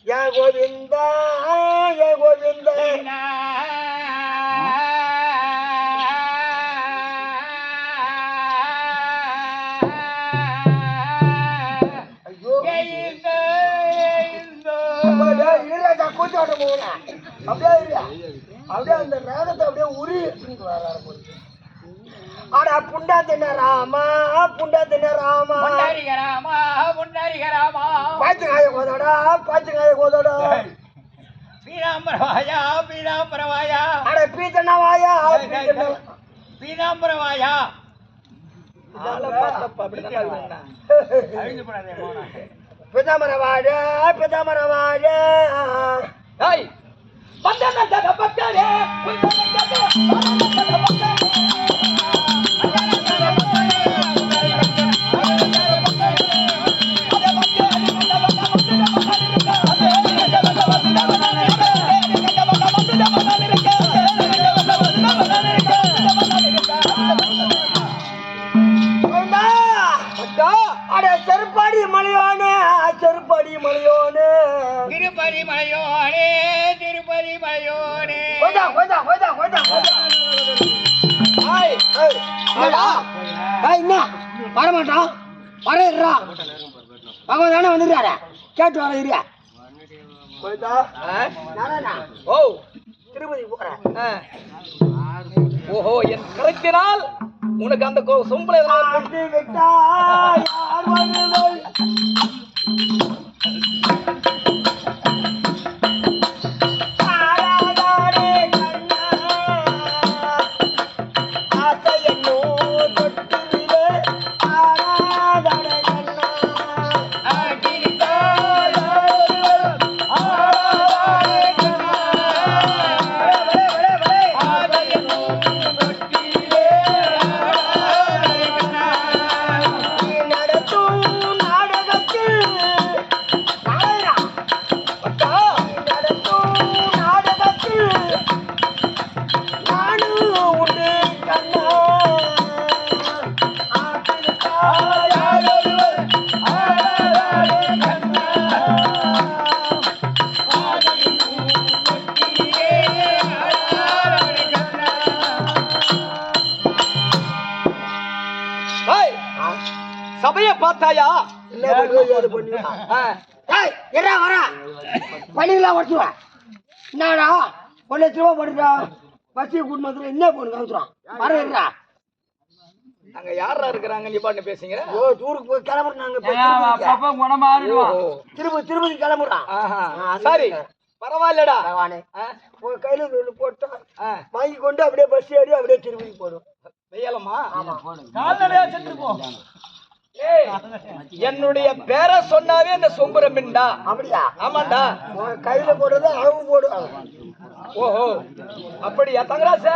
கோவிந்தா கோவிந்தா அப்படியே அந்த நேரத்தை அப்படியே உரி ஆடா புண்டா தின்ன ராமா புண்டா தின்ன ராமா ராமா ராமா பாய்ச்சங்காய கோதோடா பாய்ச்சங்காய கோதோடா பீனாம்பரவாயா பீனாம்பரவாயா அட பீத்தனவாயா பீனாம்பரவாயா பிதாமரவாட பிதாமரவாட பக்கரே செருப்பாடி மலையோனே செருப்பாடி மலையோனே திருப்பதி மலையோனே திருப்பதி மலையோனே என்ன வரமாட்டான் வரா பகவான் தானே வந்துடுறாரு கேட்டு வர இருயா ஓ திருப்பதி போறேன் ஓஹோ என் கருத்தினால் உனக்கு அந்த சொம்பளை சபைய பார்த்தாயா பண்ணிக்கலாம் ஒட்டுவா என்னடா 1,00,000 போட்டுட்டா பஸ்ஸை கூட்டு வந்து என்ன போகணும் காமிச்சுறான் வரா அங்க யாரா இருக்கிறாங்க நீ பாட்டு பேசுங்க ஓ டூருக்கு போய் கிளம்புறோம் நாங்க திருப்பதி கிளம்புறான் சரி பரவாயில்லடா போய் கையில போட்டா வாங்கி கொண்டு அப்படியே பஸ் ஏறி அப்படியே திருப்பதி போடும் வெய்யலமா கால்நடையா சென்று போ என்னுடைய பேரை சொன்னாவே இந்த சொம்புற மின்டா அப்படியா ஆமாண்டா கையில போடுறது அவங்க போடுவாங்க ஓஹோ அப்படியா தங்கராச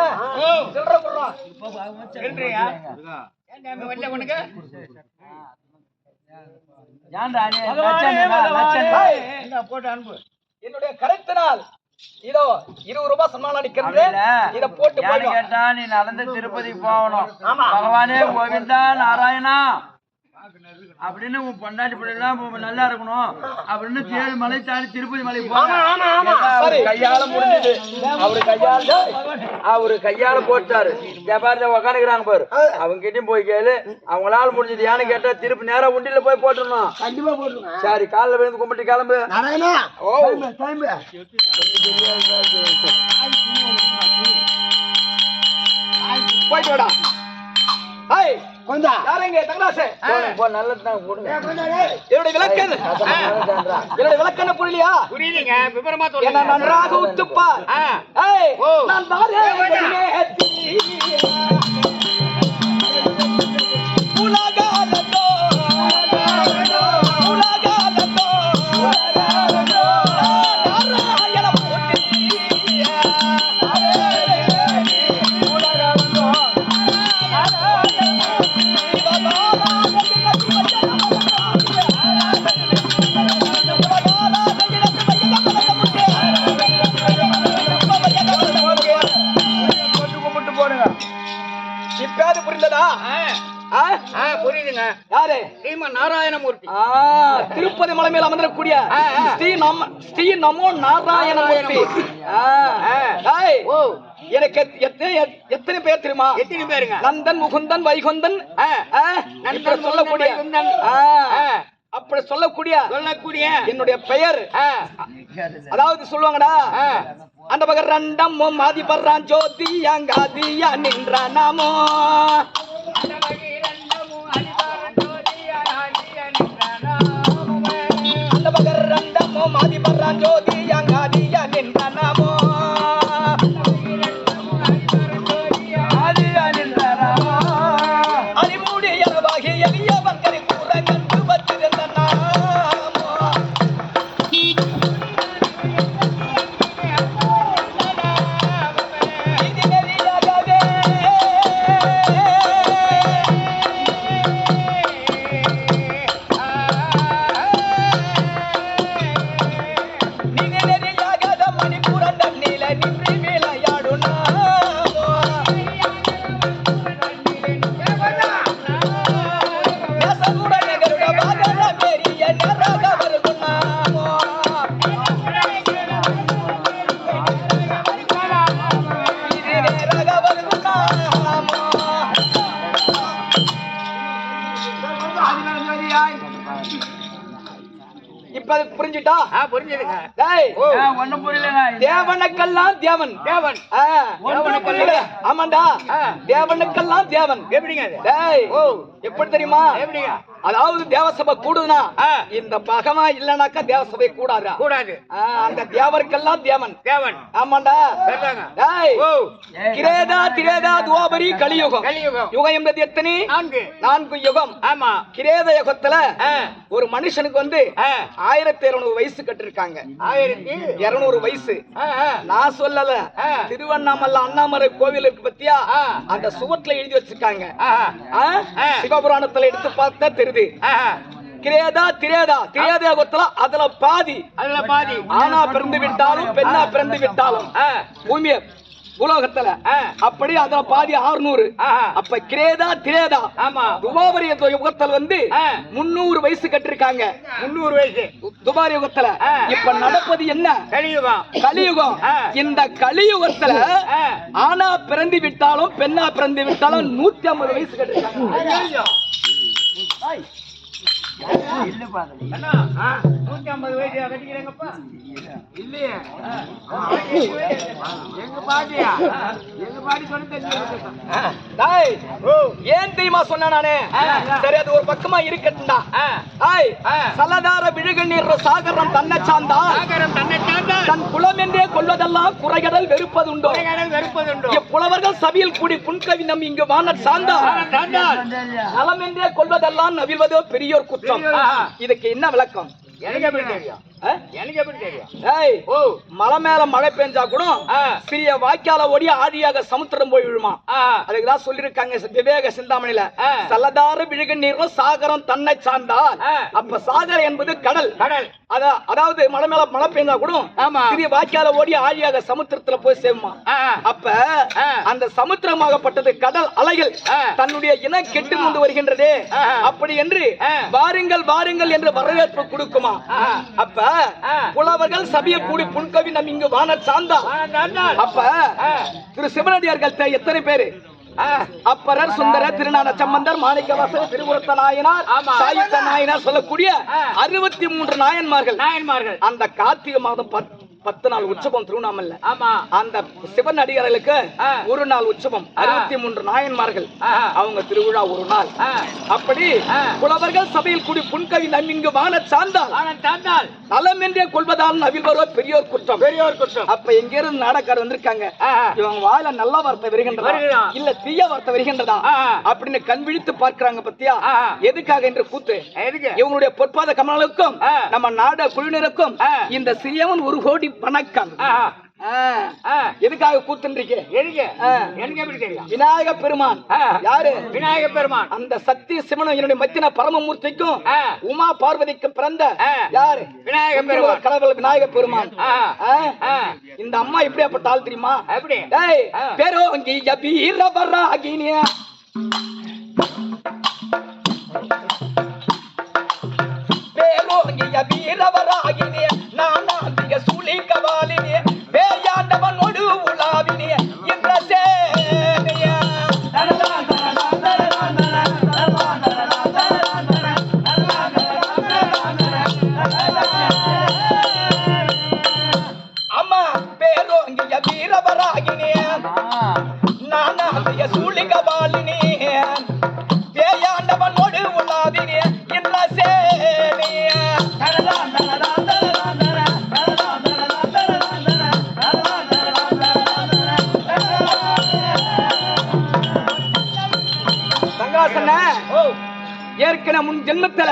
சில்லற போடுறான் சில்லறையா வெள்ள உனக்கு போட்டு அனுப்பு என்னுடைய கருத்தினால் இதோ 20 ரூபாய் சன்மானம் அடிக்கிறது இத போட்டு கேட்டா நீ நடந்து திருப்பதி போகணும் பகவானே கோவிந்தா நாராயணா அப்படின்னு உன் பொண்டாட்டி பிள்ளைலாம் நல்லா இருக்கணும் அப்படின்னு 7 மலை தாண்டி திருப்பதி மலை போங்க கையால முடிஞ்சது அவரு கையால போட்டாரு பாரு உக்காந்துக்கிறாங்க பாரு அவங்க கிட்டயும் போய் கேளு அவங்களால முடிஞ்சது ஏன்னு கேட்டா திருப்பி நேரம் உண்டியில போய் போட்டுருணும் கண்டிப்பா போட்டுருங்க சரி காலில் விழுந்து கும்பிட்டு கிளம்பு போயிட்டு வாடா யாரங்க தங்கராசே நல்லதுதான் போடுங்க என்னுடைய விளக்கம் என்னுடைய விளக்கம் புரியலையா புரியலங்க விவரமா சொல்லுங்க நன்றாக உத்துப்பா நான் தாரே உலகாலதோ உலகாலதோ நாராயண இப்பயாவது புரிந்ததா புரியுதுங்க யாரு ஸ்ரீமன் நாராயணமூர்த்தி திருப்பதி மலை மேல அமர்ந்திருக்கக்கூடிய ஸ்ரீ நமோ நாராயணமூர்த்தி எனக்கு எத்தனை பேர் தெரியுமா எத்தனை பேருங்க நந்தன் முகுந்தன் வைகுந்தன் சொல்லக்கூடிய அப்படி சொல்லக்கூடிய என்னுடைய பெயர் அதாவது சொல்லுவாங்கடா அந்த பக்கம் ரெண்டம் மாதி பர்றான் ஜோதி அங்காதியா நின்ற நாமோ அந்த பக்கம் ரெண்டம் மாதி பர்றான் ஜோதி அங்காதியா நின்ற நாமோ அடிமூடி எனவாகி எளிய வங்கரை கூற கண்டு வச்சிருந்த நாமோ இப்ப புரிஞ்சுட்டா புரிஞ்சுதுங்க ஒண்ணும் புரியலங்க தேவனுக்கெல்லாம் தேவன் தேவன் ஆமாண்டா தேவனுக்கெல்லாம் தேவன் எப்படிங்க எப்படி தெரியுமா எப்படிங்க அதாவது தேவசபை கூடுதுன்னா இந்த பகவான் இல்லனாக்கா தேவசபை கூடாது கூடாது அந்த தேவருக்கெல்லாம் தேவன் தேவன் ஆமாண்டா கிரேதா திரேதா துவாபரி கலியுகம் கலியுகம் யுகம் என்பது எத்தனை நான்கு யுகம் ஆமா கிரேத யுகத்துல ஒரு மனுஷனுக்கு வந்து 1200 வயசு கட்டிருக்காங்க 1200 வயசு நான் சொல்லல திருவண்ணாமலை அண்ணாமலை கோவில் இருக்கு பத்தியா அந்த சுவத்துல எழுதி வச்சிருக்காங்க சிவபுராணத்துல எடுத்து பார்த்தா தெரியுது கிரேதா திரேதா திரேதா யுகத்துல அதுல பாதி ஆனா பிறந்து விட்டாலும் பெண்ணா பிறந்து விட்டாலும் பூமியை உலோகத்துல அப்படி அதுல பாதி 600 அப்ப கிரேதா திரேதா ஆமா துபாபரி யுகத்துல வந்து 300 வயசு கட்டிருக்காங்க 300 வயசு துபாரி யுகத்துல இப்ப நடப்பது என்ன கலியுகம் இந்த கலியுகத்துல ஆனா பிறந்து விட்டாலும் பெண்ணா பிறந்து விட்டாலும் 150 வயசு கட்டிருக்காங்க இல்லப்பா ஆ. 150 வயசு கட்டிக்கிறேங்கப்பா இல்லையே எங்க பாட்டியா எங்க பாட்டி சொல்லி டேய், ஏன் தெரியுமா சொன்ன நானே? சரி, அது ஒரு பக்கமா இருக்கட்டும்டா. சலதார விழுகநீர் சாகரம் தன்னை சார்ந்தா தன் குலம் என்றே கொள்வதெல்லாம் குறைகடல் வெறுப்பதுண்டோ? புலவர்கள் சபையில் கூடி புன்கவி நம் இங்கு வானட் சார்ந்தா நலம் என்றே கொள்வதெல்லாம் நவிழ்வதோ பெரியோர் குற்றம். இதுக்கு என்ன விளக்கம்? எனக்கு எப்படி தெரியும்? எனக்கு எப்படி தெரியும்? மலை மேல மழை பெஞ்சா கூட சிறிய வாய்க்கால ஓடி ஆழியாக சமுத்திரம் போய் விழுமா. அதுக்குதான் சொல்லிருக்காங்க விவேக சிந்தாமணியில, சலதார விழுக நீரும் சாகரம் தன்னை சார்ந்தால். அப்ப சாகரம் என்பது கடல். கடல் அதாவது மலை மேல மழை பெஞ்சா கூட சிறிய வாய்க்கால ஓடி ஆழியாக சமுத்திரத்துல போய் சேருமா. அப்ப அந்த சமுத்திரமாகப்பட்டது கடல் அலைகள் தன்னுடைய இனம் கெட்டு கொண்டு வருகின்றதே. அப்படி என்று வாருங்கள் வாருங்கள் என்று வரவேற்பு கொடுக்குமா. அப்ப புலவர்கள் சபையை கூடி புன்கவி நம் இங்கு வானட் சார்ந்தா. அப்ப திரு சிவனடியார்கள் எத்தனை பேரு? அப்பரர், சுந்தரர், திருநான சம்பந்தர், மாணிக்கவாசகர், திருவுரத்த நாயனார், சாயுத்த நாயனார் சொல்லக்கூடிய 63 நாயன்மார்கள். அந்த கார்த்திகை மாதம் 10 நாள் உற்சவம் திருவண்ணாமல்ல. அந்த சிவன் அடியார்களுக்கு ஒரு நாள் உற்சவம். 63 நாயன்மார்கள் அவங்க திருவிழா ஒரு நாள். அப்படி புலவர்கள் சபையில் கூடி புன்கவி நம் இங்கு வானட் சார்ந்தால் நலம் என்றே கொள்வதால் நவிழ்வரோ பெரியோர் குற்றம். அப்ப எங்க இருந்து நாடகார் வந்திருக்காங்க, இவங்க வாயில நல்ல வார்த்தை வருகின்றதா இல்ல தீய வார்த்தை வருகின்றதா அப்படின்னு கண் விழித்து பார்க்கிறாங்க. பத்தியா எதுக்காக என்று கூத்து இவங்களுடைய பொற்பாத கமலுக்கும் நம்ம நாட குழுவினருக்கும் இந்த சிறியவன் 1 கோடி வணக்கம். எதுக்காக கூத்துன்றீங்க? எனக்கு எப்படி தெரியும்? விநாயக பெருமான். யாரு விநாயக பெருமான்? அந்த சக்தி சிவனும் என்னுடைய மத்தின பரமமூர்த்திக்கும் உமா பார்வதிக்கும் பிறந்த யாரு? விநாயக பெருமான். கடவுள் விநாயக பெருமான். இந்த அம்மா எப்படியாப்பட்ட ஆள் தெரியுமா? எப்படி? பேரோங்கி வீரவராகினிய பேரோங்கிய வீரவராகினிய நானாந்திக சூழி கவாலினிய பேயாண்டவனோடு உலாவினிய என்ற சேனைய அம்மா பேரோங்கிய வீரவராகினிய நானாந்திக சூழி கவாலினிய பேயாண்டவனோடு உலாவினிய என்ற சேனைய ஏற்கனவே முன் ஜென்மத்துல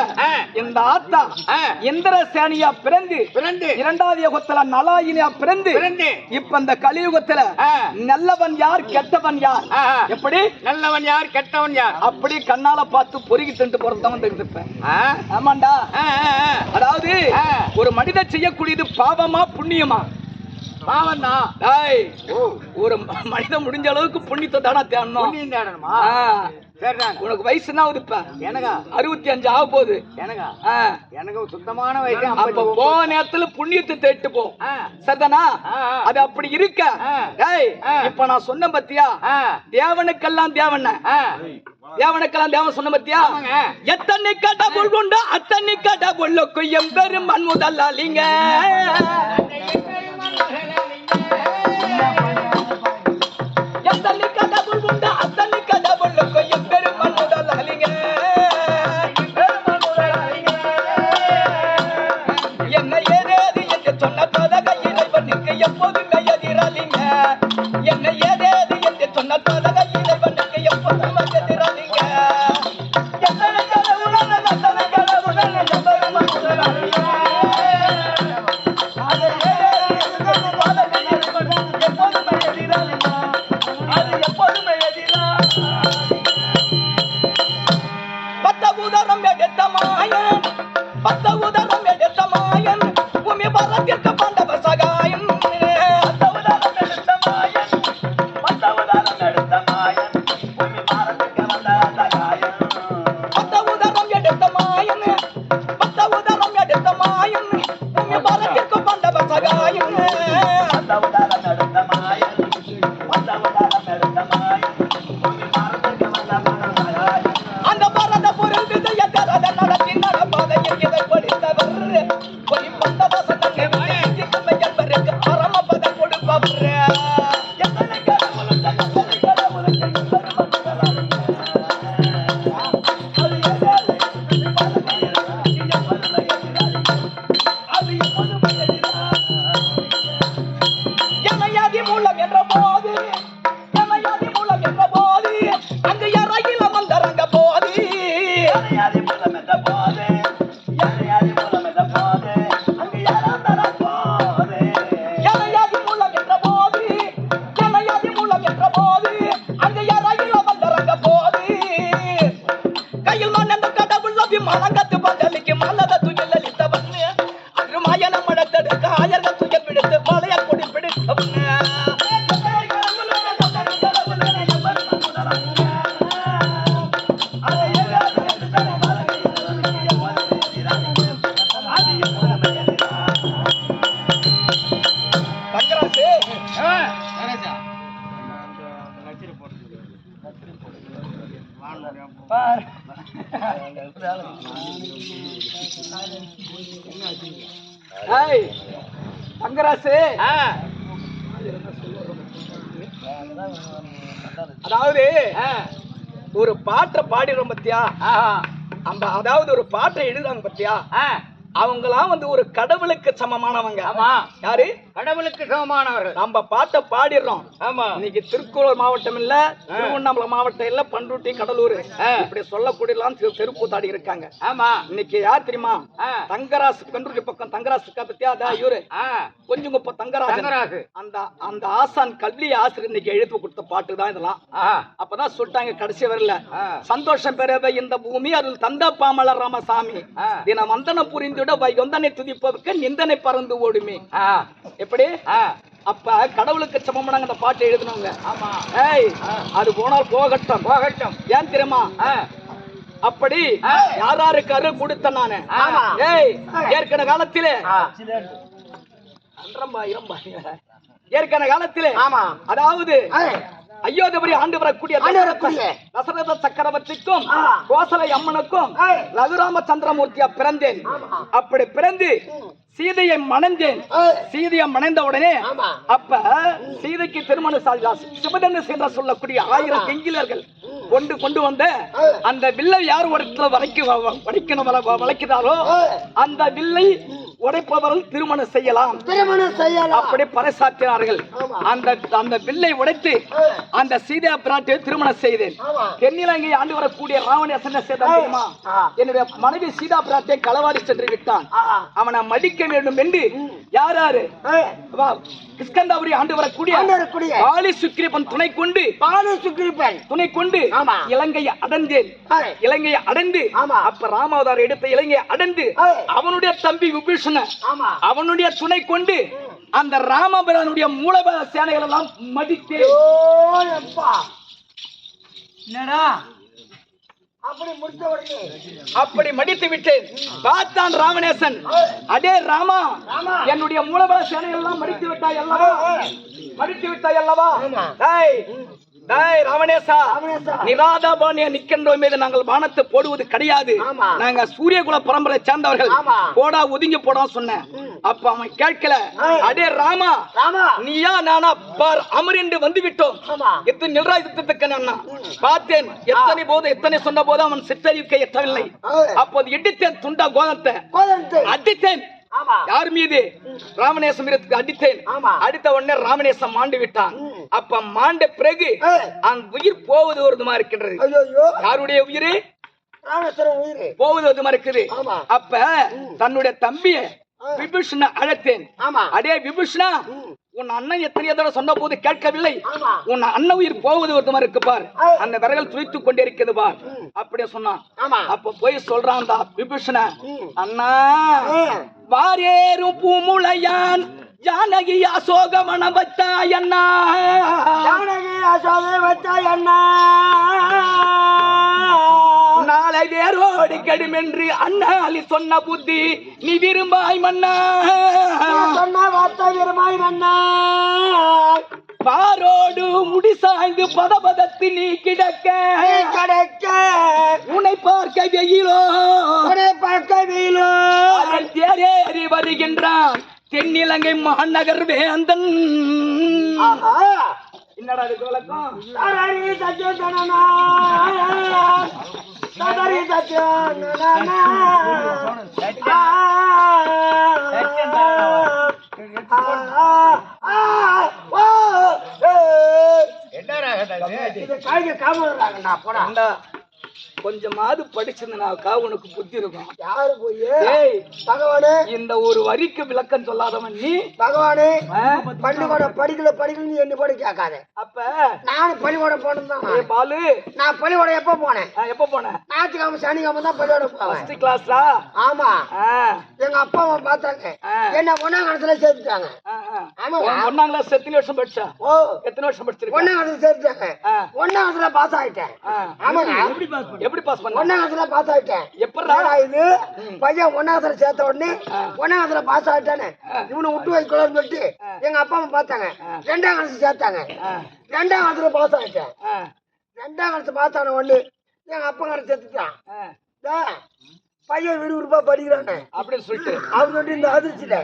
இந்த ஆத்தா இந்திர சேனியா பிறந்து 2வது யுகத்துல நலாயினியா பிறந்து இப்ப இந்த கலியுகத்துல நல்லவன் யார் கெட்டவன் யார், எப்படி நல்லவன் யார் கெட்டவன் யார் அப்படி கண்ணால பார்த்து பொறுக்கி திண்டு பொறுத்தவன் இருப்பேன். ஆமாண்டா. அதாவது ஒரு மனிதன் செய்யக்கூடியது பாவமா புண்ணியமா? பாவம் தான். ஒரு மனிதன் முடிஞ்ச அளவுக்கு புண்ணியத்தை தானே தேடணும். உனக்கு வயசு என்ன ஆகுதுப்பா? எனக்கு 65 ஆக போகுது. எனக்கு சுத்தமான வயசு. அப்ப போன நேரத்துல புண்ணியத்தை தேட்டு போ, சரிதானா? அது அப்படி இருக்க. இப்ப நான் சொன்ன பத்தியா, தேவனுக்கெல்லாம் தேவன் தேவனுக்கெல்லாம் சொன்ன பத்தியா, எத்தனை கடவுள் உண்டோ அத்தனை கடவுளுக்கு எம்பெரும் மண்முதல்லாலிங்க. எத்தனை கடவுள் உண்டோ அத்தனை கடவுளுக்கு எம்பெரும் மண்முதல்லாலிங்க. என்ன ஏதேது என்று சொன்ன பதக இறைவனுக்கு எப்போதுமே எதிராளிங்க. என்ன ஏதேது என்று சொன்ன பதக இறைவனுக்கு எப்போதும் எதிராளிங்க. எத்தனை கடவுள் அத்தனை கடவுள் எம்பெரும் மண்முதல்லாலிங்க. எத்தனை கடவுளுக்கு எத்தனை கடவுளுக்கு எமையாதி மூலம் என்ற போது எமையாதி மூலம் என்ற போது அங்கு யாராயில வந்தரங்க போது எமையாதி மூலம் என்ற போது எமையாதி மூலம் என்ற போது அங்கு யாராந்தர போது எமையாதி மூலம் என்ற போது எமையாதி மூலம் என்ற போது அங்கு யாராயில வந்தரங்க போது கையில் மண்ணெந்த கடவுள் விமானங்கத்து பந்தலிக்கு மல்லத துயில் அளித்தவன் அன்று மாயன மடத்தெடுக்க ஆயர்கள் துயில் பிடித்து மலைய கொடி பிடித்தவன் தங்கராசு அதாவது ஒரு பாட்டை பாடிடுறோம் பத்தியா அந்த அதாவது ஒரு பாட்டை எழுதுறாங்க பத்தியா அவங்களாம் வந்து ஒரு கடவுளுக்கு சமமானவங்க யாரு கடவுளுக்கு சமமானவர்கள் நம்ம பாட்டை பாடிடுறோம் ஆமா இன்னைக்கு திருக்குறள் மாவட்டம் இல்ல திருவண்ணாமலை மாவட்டம் இல்ல பண்ருட்டி கடலூர் இப்படி சொல்லக்கூடியலாம் தெருக்கூத்தாடி இருக்காங்க ஆமா இன்னைக்கு யார் தெரியுமா தங்கராசு பண்ருட்டி பக்கம் தங்கராசு பத்தியா இவரு கொஞ்சம் குப்ப தங்கராசு அந்த அந்த ஆசான் கல்வி ஆசிரியர் இன்னைக்கு எழுத்து கொடுத்த பாட்டு தான் இதெல்லாம் அப்பதான் சொல்லிட்டாங்க கடைசி வரல சந்தோஷம் பெறவே இந்த பூமி அதில் தந்த பாமலர் ராமசாமி தின வந்தன புரிந்து வைகொந்தனை துதிப்பதற்கு நிந்தனை பறந்து ஓடுமே எப்படி அப்ப கடவுளுக்கு சமமானாங்க அந்த பாட்டை எழுதினவங்க ஆமா அது போனால் போகட்டும் போகட்டும் ஏன் தெரியுமா அப்படி யாராருக்கு அருள் கொடுத்த நானு ஏற்கனவே காலத்திலே ஏற்கனவே காலத்திலே அதாவது அயோத்திபுரி ஆண்டு வரக்கூடிய தசரத சக்கரவர்த்திக்கும் கோசலை அம்மனுக்கும் ரகுராமச்சந்திரமூர்த்தியா பிறந்தேன் அப்படி பிறந்து சீதையை மணந்தேன் சீதையை மணந்த உடனே அப்ப சீதைக்கு திருமண சிவதன்னு சென்ற சொல்லக்கூடிய 1000 கிங்கிலர்கள் கொண்டு வந்த அந்த வில்லை யார் இடத்துல வளைக்கிறாரோ அந்த வில்லை உடைப்பவர்கள் திருமணம் செய்யலாம் அப்படி பறைசாற்றினார்கள் அந்த வில்லை உடைத்து அந்த சீதா பிராட்டியை திருமணம் செய்தேன் தென்னிலங்கை ஆண்டு வரக்கூடிய ராவணேசன் செய்தான் என்னுடைய மனைவி சீதா பிராட்டியை களவாடி சென்று விட்டான் அவனை மடிக்க வேண்டும் என்று யாரு கிஷ்கந்தாபுரி ஆண்டு வரக்கூடிய பாலி சுக்ரீபன் துணை கொண்டு இலங்கையை அடைந்து அப்ப ராமாவதாரம் எடுத்த இலங்கையை அடைந்து அவனுடைய தம்பி விபீஷண அவனுடைய துணை கொண்டு அந்த ராமபிரானுடைய மூலபல சேனைகள் எல்லாம் மடித்து அப்படி மடித்து விட்டேன். பார்த்தான் ராமநேசன், அடே ராமா, என்னுடைய மூலபல சேனைகள் எல்லாம் மடித்து விட்டாய் அல்லவா? ராமநேசா, நிராதாபாணியா நிக்கின்றோம் மீது நாங்கள் பானத்தை போடுவது கிடையாது. நாங்க சூரியகுல பரம்பரை சேர்ந்தவர்கள், போடா ஒதுங்கி போடா சொன்ன. அப்ப அவன் கேட்கல. அடே ராமா, நீயா நானா பார் அமரின்று வந்து விட்டோம். எத்தனை நிர்வாகத்துக்கு பார்த்தேன். எத்தனை சொன்ன போது அவன் சிற்றறிவிக்கை எட்டவில்லை. அப்போது இடித்தேன் துண்டா கோதத்தை அடித்தேன். யார் மீது? ராமநேசம் அடித்தேன். அடித்த உடனே ராமநேசம் மாண்டு விட்டான். அப்ப மாண்ட பிறகு அந்த உயிர் போவது ஒரு மாதிரி இருக்கின்றது. யாருடைய உயிர்? போவது ஒரு மாதிரி இருக்குது. அப்ப தன்னுடைய தம்பிய விபீஷண அழைத்தேன். அடே விபீஷணா, உன் அண்ணன் எத்தனை தடவை சொன்ன போது கேட்கவில்லை. உன் அண்ணன் உயிர் போவது ஒரு மாதிரி இருக்கு பார், அந்த விரல்கள் துளித்துக் கொண்டே இருக்குது பார் அப்படியே சொன்னான். அப்ப போய் சொல்றான் விபீஷண, அண்ணா வாரேறும் பூமுளையான் ஜானகி அசோக மனம் வச்சாயண்ணா, நாளை வேரோடு கெடும் என்று அண்ணாலி சொன்ன புத்தி நீ விரும்பாய் மன்னா, பாரோடு முடி சாய்ந்து பதபதத்து நீ கிடக்க உன்னை பார்க்க வெயிலோ தேரேறி வருகின்றான் தென்னிலங்கை மாநகர் வேந்தன். ஆஹா என்னடா இதுக்கு விளக்கம்? தரரி தச்சம் தனனா தரரி தச்சம் தனனா இது காய்க காமறாங்கண்ணா போடா. ஏண்டா, கொஞ்சமாவது படிச்சிருந்தனாக்கா உனக்கு புத்தி இருக்கும். யாரு போய் ஏய், பகவானே இந்த ஒரு வரிக்கு விளக்கம் சொல்லாதவன் நீ. பகவானே ஆ? பள்ளிக்கூடம் படிக்கலன்னு என்ன போட கேட்காத. அப்ப நானும் பள்ளிக்கூடம் போனதுதான். ஏய் பாலு, நான் பள்ளிக்கூடம் எப்ப போனேன்? எப்ப போன? ஞாயிற்றுக்கிழமை சனிக்கிழமை தான் பள்ளிக்கூடம் போவேன். ஃபர்ஸ்ட் கிளாஸா? ஆமா. ஆ. எங்க அப்பா அம்மா பார்த்தாங்க, ஆ. என்ன 1ஆம் கிளாஸ்ல சேர்த்துட்டாங்க. ஆ, ஆ. ஆமாங்க. ஒண்ணாம் கிளாஸ் எத்தனை வருஷம் படிச்சா? ஓ, எத்தனை வருஷம் படிச்சிருக்க? 1ஆம் கிளாஸ்ல சேர்த்துட்டாங்க. ஆ. 1ஆம் கிளாஸ்ல பாஸ் ஆயிட்டேன். ஆ. ஆமாங்க. எப்படி பாஸ் பண்ண? 1ஆம் கிளாஸ்ல பாஸ் ஆயிட்டேன். எப்படிடா? என்னடா இது பையன் 1ஆம் கிளாஸ்ல சேர்த்த உடனே 1ஆம் கிளாஸ்ல பாஸ் ஆயிட்டானே, இவனை விட்டு வைக்கலாம்னு சொல்லிட்டு எங்க அப்பா அம்மா பார்த்தாங்க. 2ஆம் கிளாஸ் சேர்த்தாங்க. 2ஆம் கிளாஸ்ல பாஸ் ஆயிட்டேன். 2ஆம் கிளாஸ் பாஸ் ஆன உடனே எங்க அப்பா கிட்ட சேர்த்துட்டான். பையன் விறுவிறுப்பா படிக்கிறானே அப்படின்னு சொல்லிட்டு அவன் சொல்லிட்டு இந்த அதிர்ச்சியில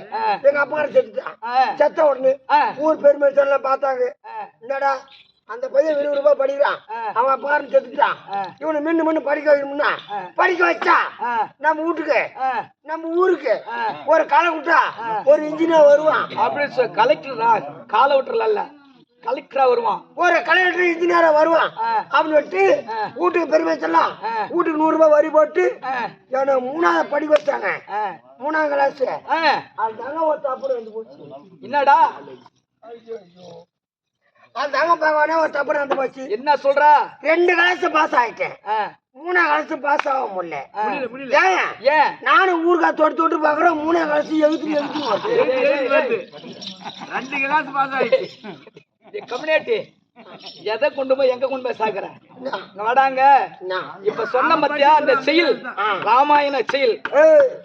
எங்க அப்பா கிட்ட சேர்த்துட்டான். செத்த உடனே ஊர் பெருமை எல்லாம் பார்த்தாங்க. என்னடா அந்த பையன் விறுவிறுப்பா படிக்கிறான், அவன் அப்பா செத்துட்டான், இவனை மின்னு படிக்க வைக்கணும்னா படிக்க வச்சா நம்ம வீட்டுக்கு நம்ம ஊருக்கு ஒரு களை விட்டா ஒரு இன்ஜினியர் வருவான். அப்படின்னு சொல்லி கலெக்டரா? காலை விட்டுறல, கலெக்டரா வருவான். ஒரு கலெக்டர் இன்ஜினியரா வருவான் அப்படின்னு சொல்லிட்டு வீட்டுக்கு பெருமை சொல்லலாம். வீட்டுக்கு 100 ரூபாய் வரி போட்டு என்ன 3ஆவது படிக்க வச்சாங்க. 3ஆம் கிளாஸ். அதுதாங்க ஒரு தப்பு வந்து போச்சு. என்னடா அதுதாங்க பகவானே ஒரு தப்பு வந்து போச்சு. என்ன சொல்றா? 2 கிளாஸ் பாஸ் ஆயிட்டேன், 3ஆம் கிளாஸ் பாஸ் ஆக முடியல. ஏன்? நானும் ஊருக்கா தொட்டு பாக்குறேன், 3ஆம் கிளாஸ் எழுத்து வருது. 2 கிளாஸ் பாஸ் ஆயிடுச்சு. கம்யூனிட்டி எதை கொண்டு போய் எங்க கொண்டு போய் சாக்குற? வாடாங்க. இப்ப சொன்ன பத்தியா அந்த செயல், ராமாயண செயல்.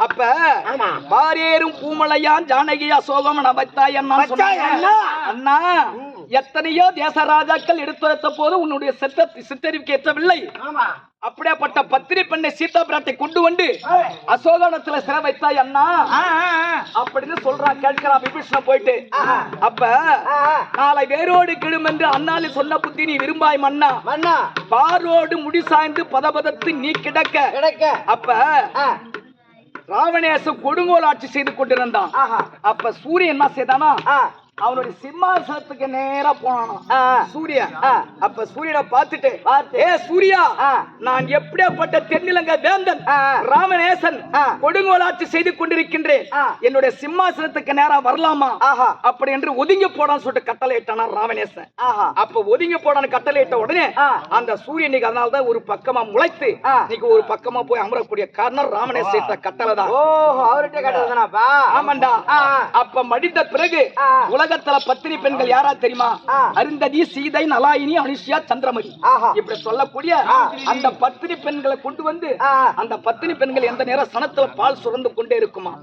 அப்ப பாரேரும் பூமலையான் ஜானகி அசோகம் நபத்தாய் அண்ணா, எத்தனையோ தேச ராஜாக்கள் எடுத்துரைத்த போது உன்னுடைய சித்தறிவுக்கு ஏற்றவில்லை. அப்படியாப்பட்ட பத்திரி பெண்ணை சீதா பிராட்டை கொண்டு வந்து அசோகவனத்துல சிறை வைத்தாய் அண்ணா அப்படின்னு சொல்றான். கேட்கிறான் விபீஷணன் போயிட்டு. அப்ப நாளை வேரோடு கிடும் என்று அண்ணாலே சொன்ன புத்தி நீ விரும்பாய் மன்னா, பாரோடு முடி சாய்ந்து பதபதத்து நீ கிடக்க. அப்ப ராவணேசன் கொடுங்கோல் ஆட்சி செய்து கொண்டிருந்தான். அப்ப சூரியன் என்ன செய்தானா, அவனுடைய சிம்மாசனத்துக்கு நேரா போனானா சூர்யா. அப்ப சூரியனை பார்த்துட்டு, ஏ சூர்யா, நான் எப்படியாப்பட்ட தென்னிலங்கை வேந்தன் ராமநேசன் கொடுங்கோல் ஆட்சி செய்து கொண்டிருக்கின்றேன், என்னுடைய சிம்மாசனத்துக்கு நேரா வரலாமா அப்படி என்று ஒதுங்கி போடான்னு சொல்லிட்டு கட்டளை இட்டானா ராமநேசன். அப்ப ஒதுங்கி போடான்னு கட்டளை இட்ட உடனே அந்த சூரியனுக்கு அதனால்தான் ஒரு பக்கமா முளைத்து இன்னைக்கு ஒரு பக்கமா போய் அமரக்கூடிய காரணம் ராமநேசன் இட்ட கட்டளை தான். அவர்கிட்ட கட்டளைதானாப்பா? ஆமாண்டா. அப்ப மடிந்த பிறகு உலகத்துல பத்தினி பெண்கள் யாரா தெரியுமா? அருந்ததி, சீதை, நலாயினி, அனுஷ்யா, சந்திரமதி இப்படி சொல்லக்கூடிய அந்த பத்தினி பெண்களை கொண்டு வந்து அந்த பத்தினி பெண்கள் எந்த நேரம் சனத்துல பால் சுரந்து கொண்டே இருக்குமா.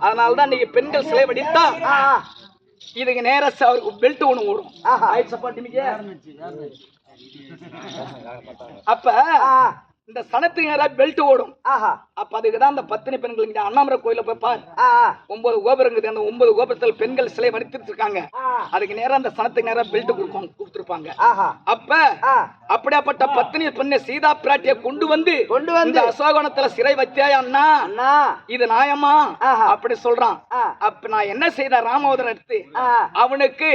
அதனாலதான் நீங்க பெண்கள் சிலை வடித்தா இதுக்கு நேர பெல்ட் ஒண்ணு ஓடும். அப்ப இந்த சனத்துக்கு நேரா பெல்ட் ஓடும். அப்ப அதுக்குதான் அந்த பத்தினி பெண்கள் அண்ணாமலை கோயில போய் பாரு, 9 கோபுரம். அந்த 9 கோபுரத்தில் பெண்கள் சிலை வடித்துட்டு இருக்காங்க. அதுக்கு நேரம் அந்த சனத்துக்கு நேரம் பெல்ட் கொடுத்திருப்பாங்க. அப்ப அப்படியாப்பட்ட பத்தினி பெண்ணை சீதா பிராட்டியை கொண்டு வந்து இந்த அசோகவனத்துல சிறை வச்சாய் அண்ணா, இது நியாயமா அப்படி சொல்றான். அப்ப நான் என்ன செய்த ராமாவதரம் எடுத்து அவனுக்கு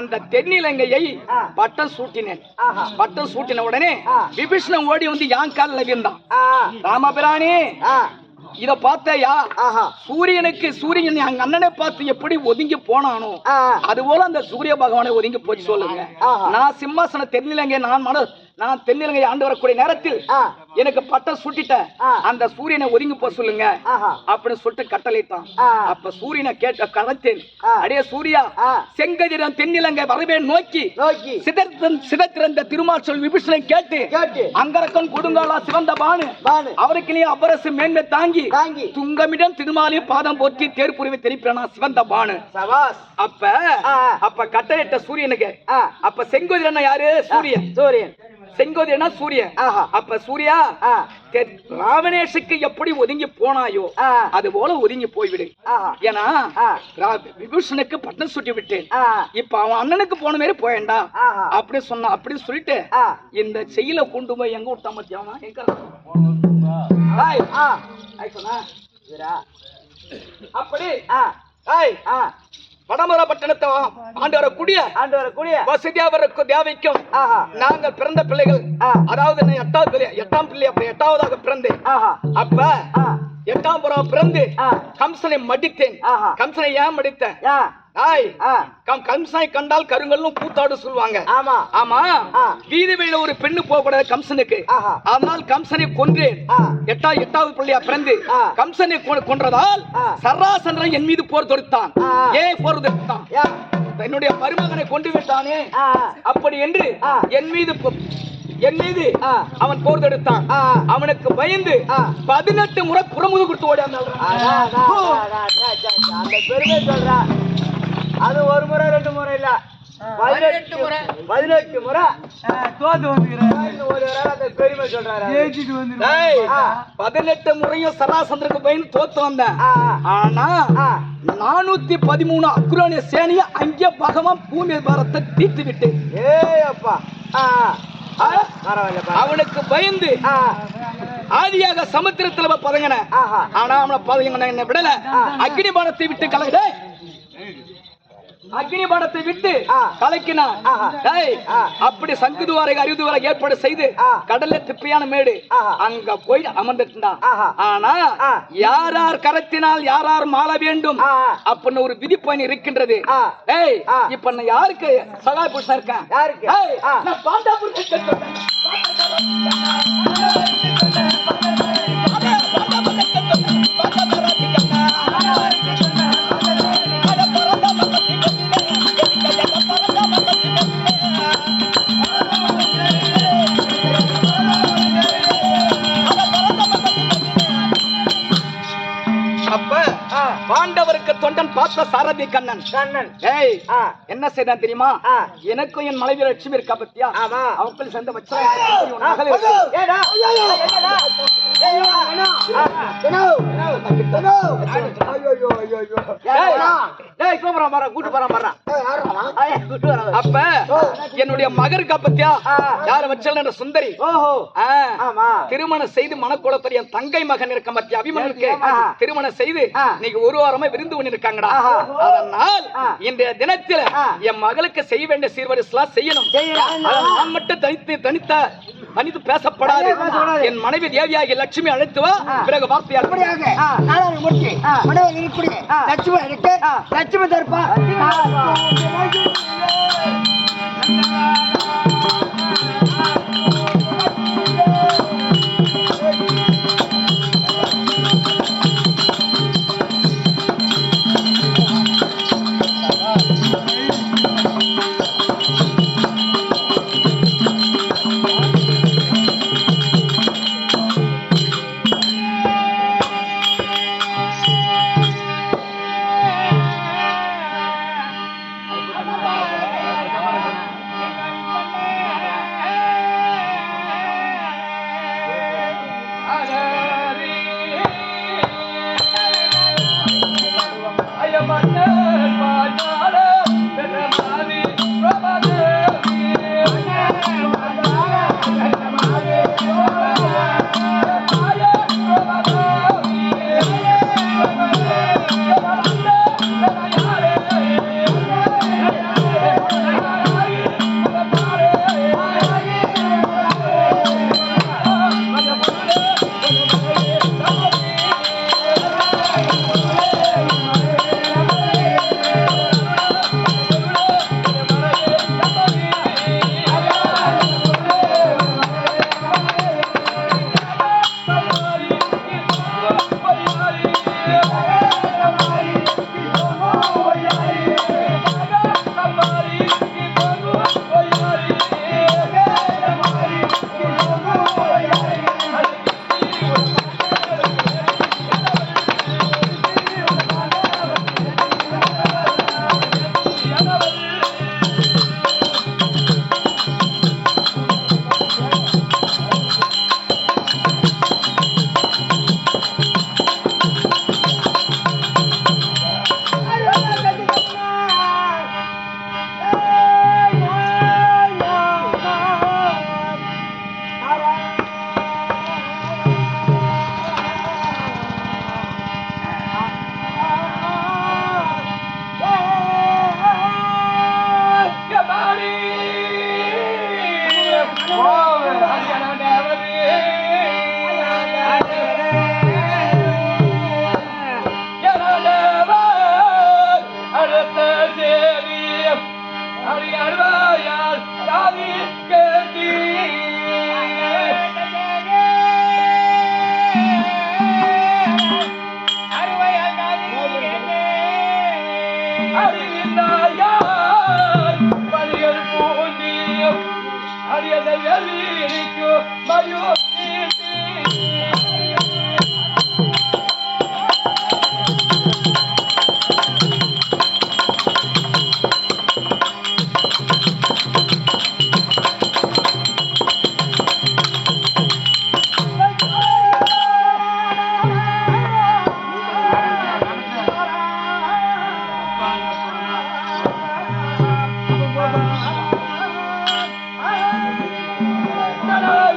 அந்த தென்னிலங்கையை பட்டம் சூட்டினேன். பட்டம் சூட்டின உடனே விபீஷணன் ஓடி வந்து யான் காலில் விழுந்தான். ராமபிரானே, இத பார்த்தையா? சூரியன் எங்க அண்ணனை பார்த்து எப்படி ஒதுங்கி போனானோ அதுபோல அந்த சூரிய பகவானை ஒதுங்கி போச்சு சொல்லுங்க. நான் சிம்மாசன தென்னிலங்கை நான் தென்னிலங்கை ஆண்டு வரக்கூடிய நேரத்தில் எனக்கு பட்டம் சுட்டிட்ட அந்த சூரியனை ஒதுங்கி போக சொல்லுங்க அப்படின்னு சொல்லிட்டு கட்டளையிட்டான். அப்ப சூரியனை கேட்ட கடத்தேன். அடே சூர்யா, செங்கதிரன் தென்னிலங்கை வரவே நோக்கி சிதத்திருந்த திருமாச்சல் விபீஷணனை கேட்டு அங்கரக்கன் கொடுங்காலா சிவந்த பானு அவருக்கு அவ்வரசு மேன்மை தாங்கி துங்கமிடம் திருமாலையும் பாதம் போற்றி தேர்ப்புரிமை தெரிப்பினா சிவந்த பானு. அப்ப கட்டளையிட்ட சூரியனுக்கு அப்ப செங்கதிரன் யாரு? சூரியன். செங்கோதினா சூரியன். அப்ப சூர்யா ராவணேஷுக்கு எப்படி ஒதுங்கி போனாயோ அது போல ஒதுங்கி போய்விடு. ஏன்னா விபீஷனுக்கு பட்டம் சுட்டி விட்டேன், இப்ப அவன் அண்ணனுக்கு போன மாதிரி போயண்டா அப்படி சொன்ன. அப்படி சொல்லிட்டு இந்த செயல கொண்டு போய் எங்க விட்டா மத்தியானா அப்படி வடமர பட்டணத்தை ஆண்டு வரக்கூடிய வசதியாவருக்கு தேவைக்கும் நாங்கள் பிறந்த பிள்ளைகள். அதாவது எட்டாம் பிள்ளை, அப்ப எட்டாவதாக பிறந்தேன். அப்ப எட்டாம் புறம் பிறந்து கம்சனை மடித்தேன். கம்சனை ஏன் மடித்தேன்? கம்சனை கண்டால் கருங்கல்லும் கூத்தாடு சொல்லுவாங்க. ஆமா, வீதி வழியில ஒரு பெண்ணு போக கூடாது கம்சனுக்கு. அதனால் கம்சனை கொன்றேன். எட்டாவது பிள்ளையா பிறந்து கம்சனை கொன்றதால் சராசந்திரன் என் மீது போர் தொடுத்தான். ஏன் போர் தொடுத்தான்? என்னுடைய மருமகனை கொண்டு விட்டானே அப்படி என்று என் மீது அவன் போர் தொடுத்தான். அவனுக்கு பயந்து 18 முறை புறமுது கொடுத்து ஓடியான். அந்த பெருமை சொல்றா, அது ஒரு முறை 2 முறை இல்ல, 18 முறை தோத்து வந்து பெருமை சொல்றாரு. 18 முறையும் சராசந்திரனுக்கு பயந்து தோத்து வந்தேன். ஆனா 413 அக்ரோனிய சேனைய அங்கே பகவான் பூமி பாரத்தை தீர்த்து விட்டு அவனுக்கு பயந்து ஆதியாக சமுத்திரத்துல பதங்கின. ஆனா அவனை பதங்கின என்ன விடல. அக்னி பானத்தை விட்டு கலகிட அக்னிபாடத்தை விட்டு கலக்கினான். அப்படி சங்குதுவாரை அறிவுதுவாரை ஏற்பாடு செய்து கடல்ல திப்பியான மேடு அங்க போய் அமர்ந்துட்டான். ஆனா யார் கரத்தினால் யார் மாள வேண்டும் அப்படின்னு ஒரு விதிப்பயன் இருக்கின்றது. இப்ப நான் யாருக்கு சகாய புருஷன் இருக்கேன்? பாண்டவருக்கு தொண்டன் பார்த்த சாரதி கண்ணன் என்ன செய்தான் தெரியுமா? எனக்கும் என் மனைவி லட்சுமி இருக்கா பத்தியா, அவங்களும் சேர்ந்த வச்சா அப்ப என்னுடைய மகருக்கு பத்தியா யார வச்சல சுந்தரி திருமணம் செய்து மனக்குளத்துல என் தங்கை மகன் இருக்க பத்தியா அபிமனுக்கு திருமணம் செய்து இன்னைக்கு ஒரு வாரமா விருந்து பண்ணி இருக்காங்கடா. அதனால் இன்றைய தினத்தில் என் மகளுக்கு செய்ய வேண்டிய சீர்வரிசெல்லாம் செய்யணும். நான் மட்டும் தனித்து பேசப்படாது. என் மனைவி தேவியாகிய லட்சுமி அழைத்து வா, பிறகு வார்த்தையால் லட்சுமி தருப்பா.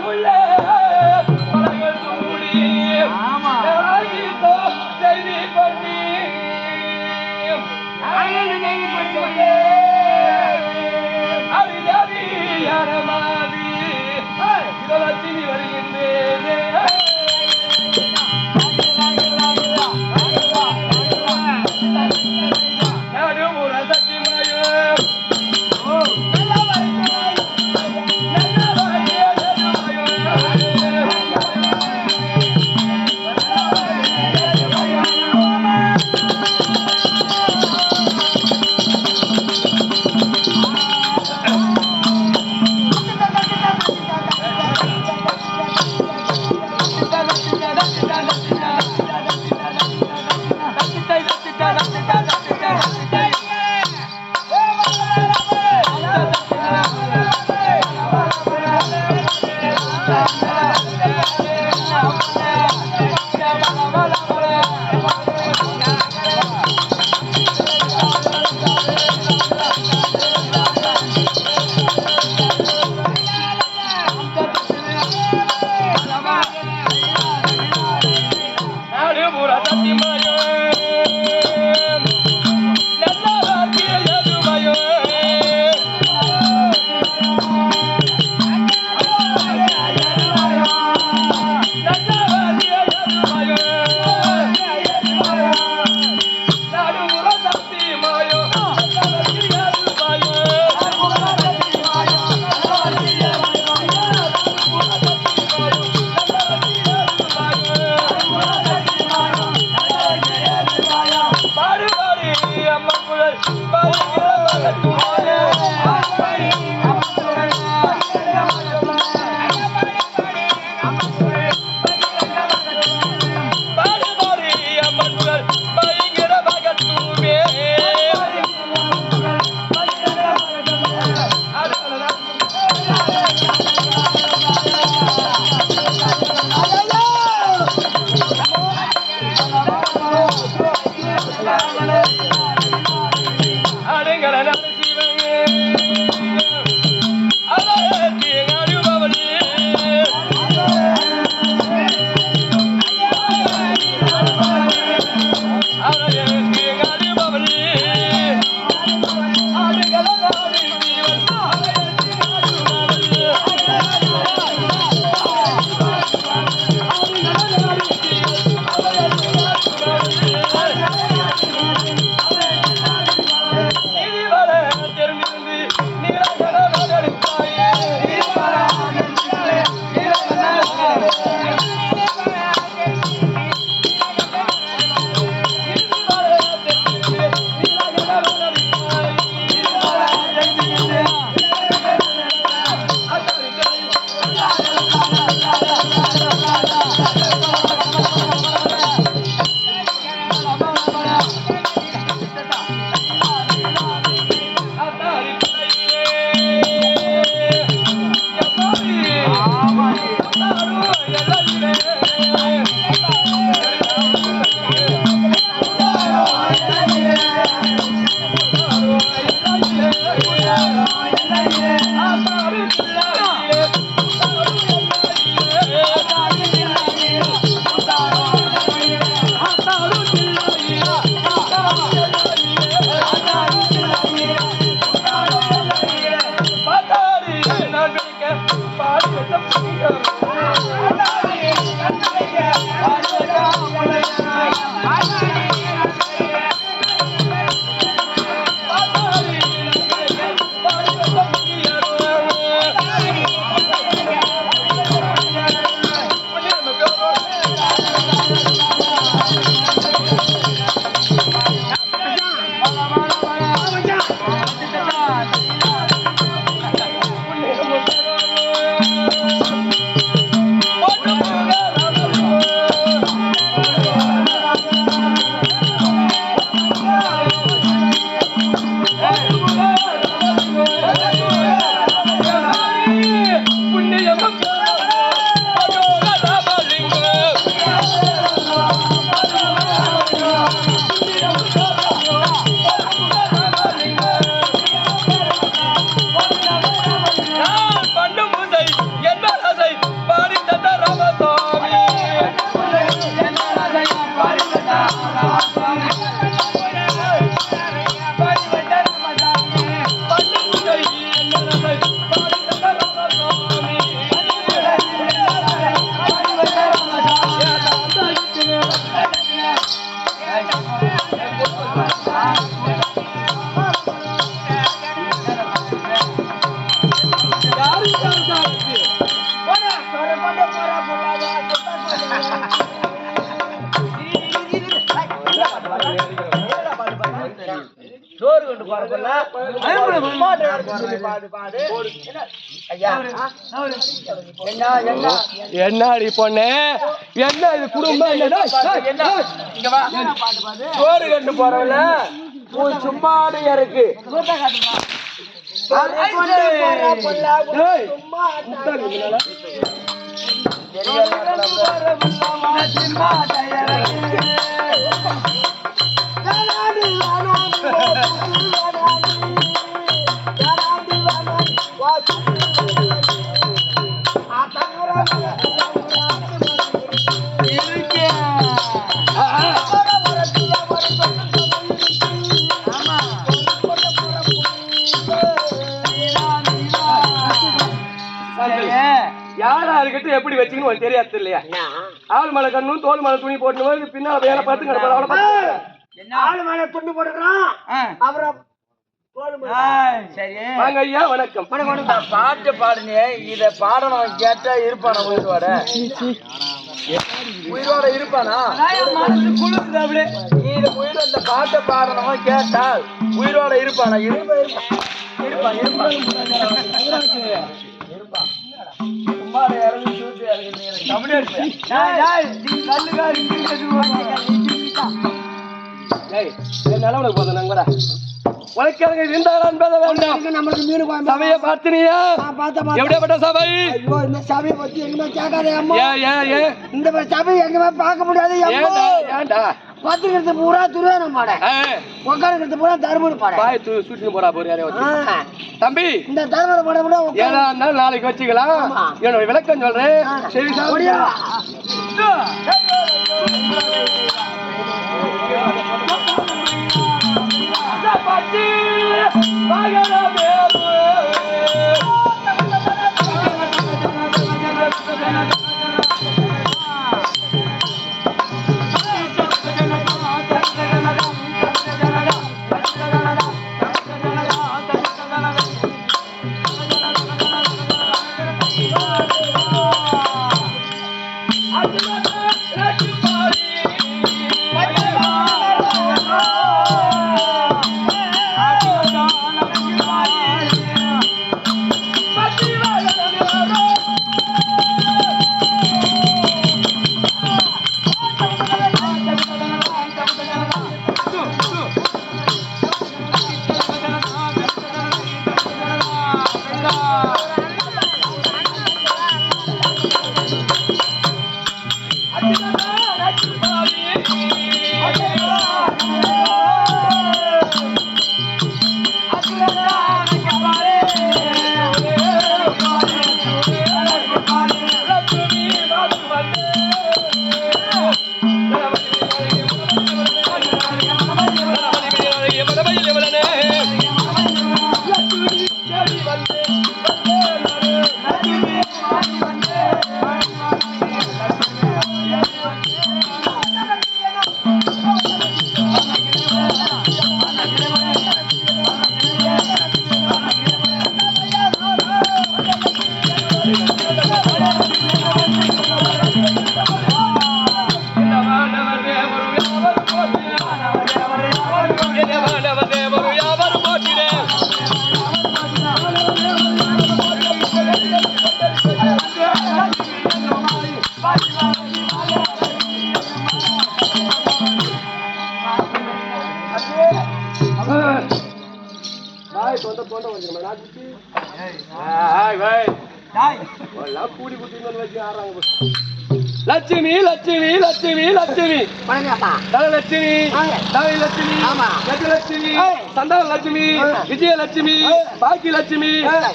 உள்ளே கொண்டு போறதுல மாட்டு வேலைக்கு சொல்லி பாடு பாடு ஐயா என்ன என்னடி பொண்ணு என்ன இது குடும்பம் என்ன இங்க வா சோறு கண்டு போறவல சும்மாடு இருக்கு யாரா இருக்கட்டும் எப்படி வச்சுக்கணும் உனக்கு தெரியாது இல்லையா ஆள் மலை கண்ணும் தோல் மலை துணி போட்டு பின்னால வேலை பார்த்து ஆளு மேல துண்டு போட்டுக்கிறான் அப்புறம் சரி வாங்க ஐயா வணக்கம் பாட்டு பாடுனே இத பாடணும் கேட்டா இருப்பானா உயிரோட இருப்பானா குளிர்ந்து அப்படியே இது உயிரோட இந்த பாட்டை பாடணும் கேட்டால் உயிரோட இருப்பானா இருப்பான் நிலவனுக்கு போதும் நாங்க உனக்கு இருந்தாலும் நம்மளுக்கு மீன் சபையை பார்த்தினியா எப்படியாப்பட்ட சபை இந்த சபையை பத்தி எங்கேயுமே கேட்காதே அம்மா ஏன் இந்த சபை எங்கேயுமே பார்க்க முடியாது ஏன்டா பத்துக்கிறது பூரா துருவேனம் பாட உட்காருக்கிறது பூரா தருமபுரி பாட பாய் சுட்டு போறா போறியா தம்பி இந்த தருமபுரி பாட கூட ஏதா இருந்தாலும் நாளைக்கு வச்சுக்கலாம் என்னோட விளக்கம் சொல்றேன் சரி லட்சுமி லட்சுமி லட்சுமி லட்சுமி தனலட்சுமி தனலட்சுமி கஜலட்சுமி சந்தான லட்சுமி விஜயலட்சுமி பாக்கியலட்சுமி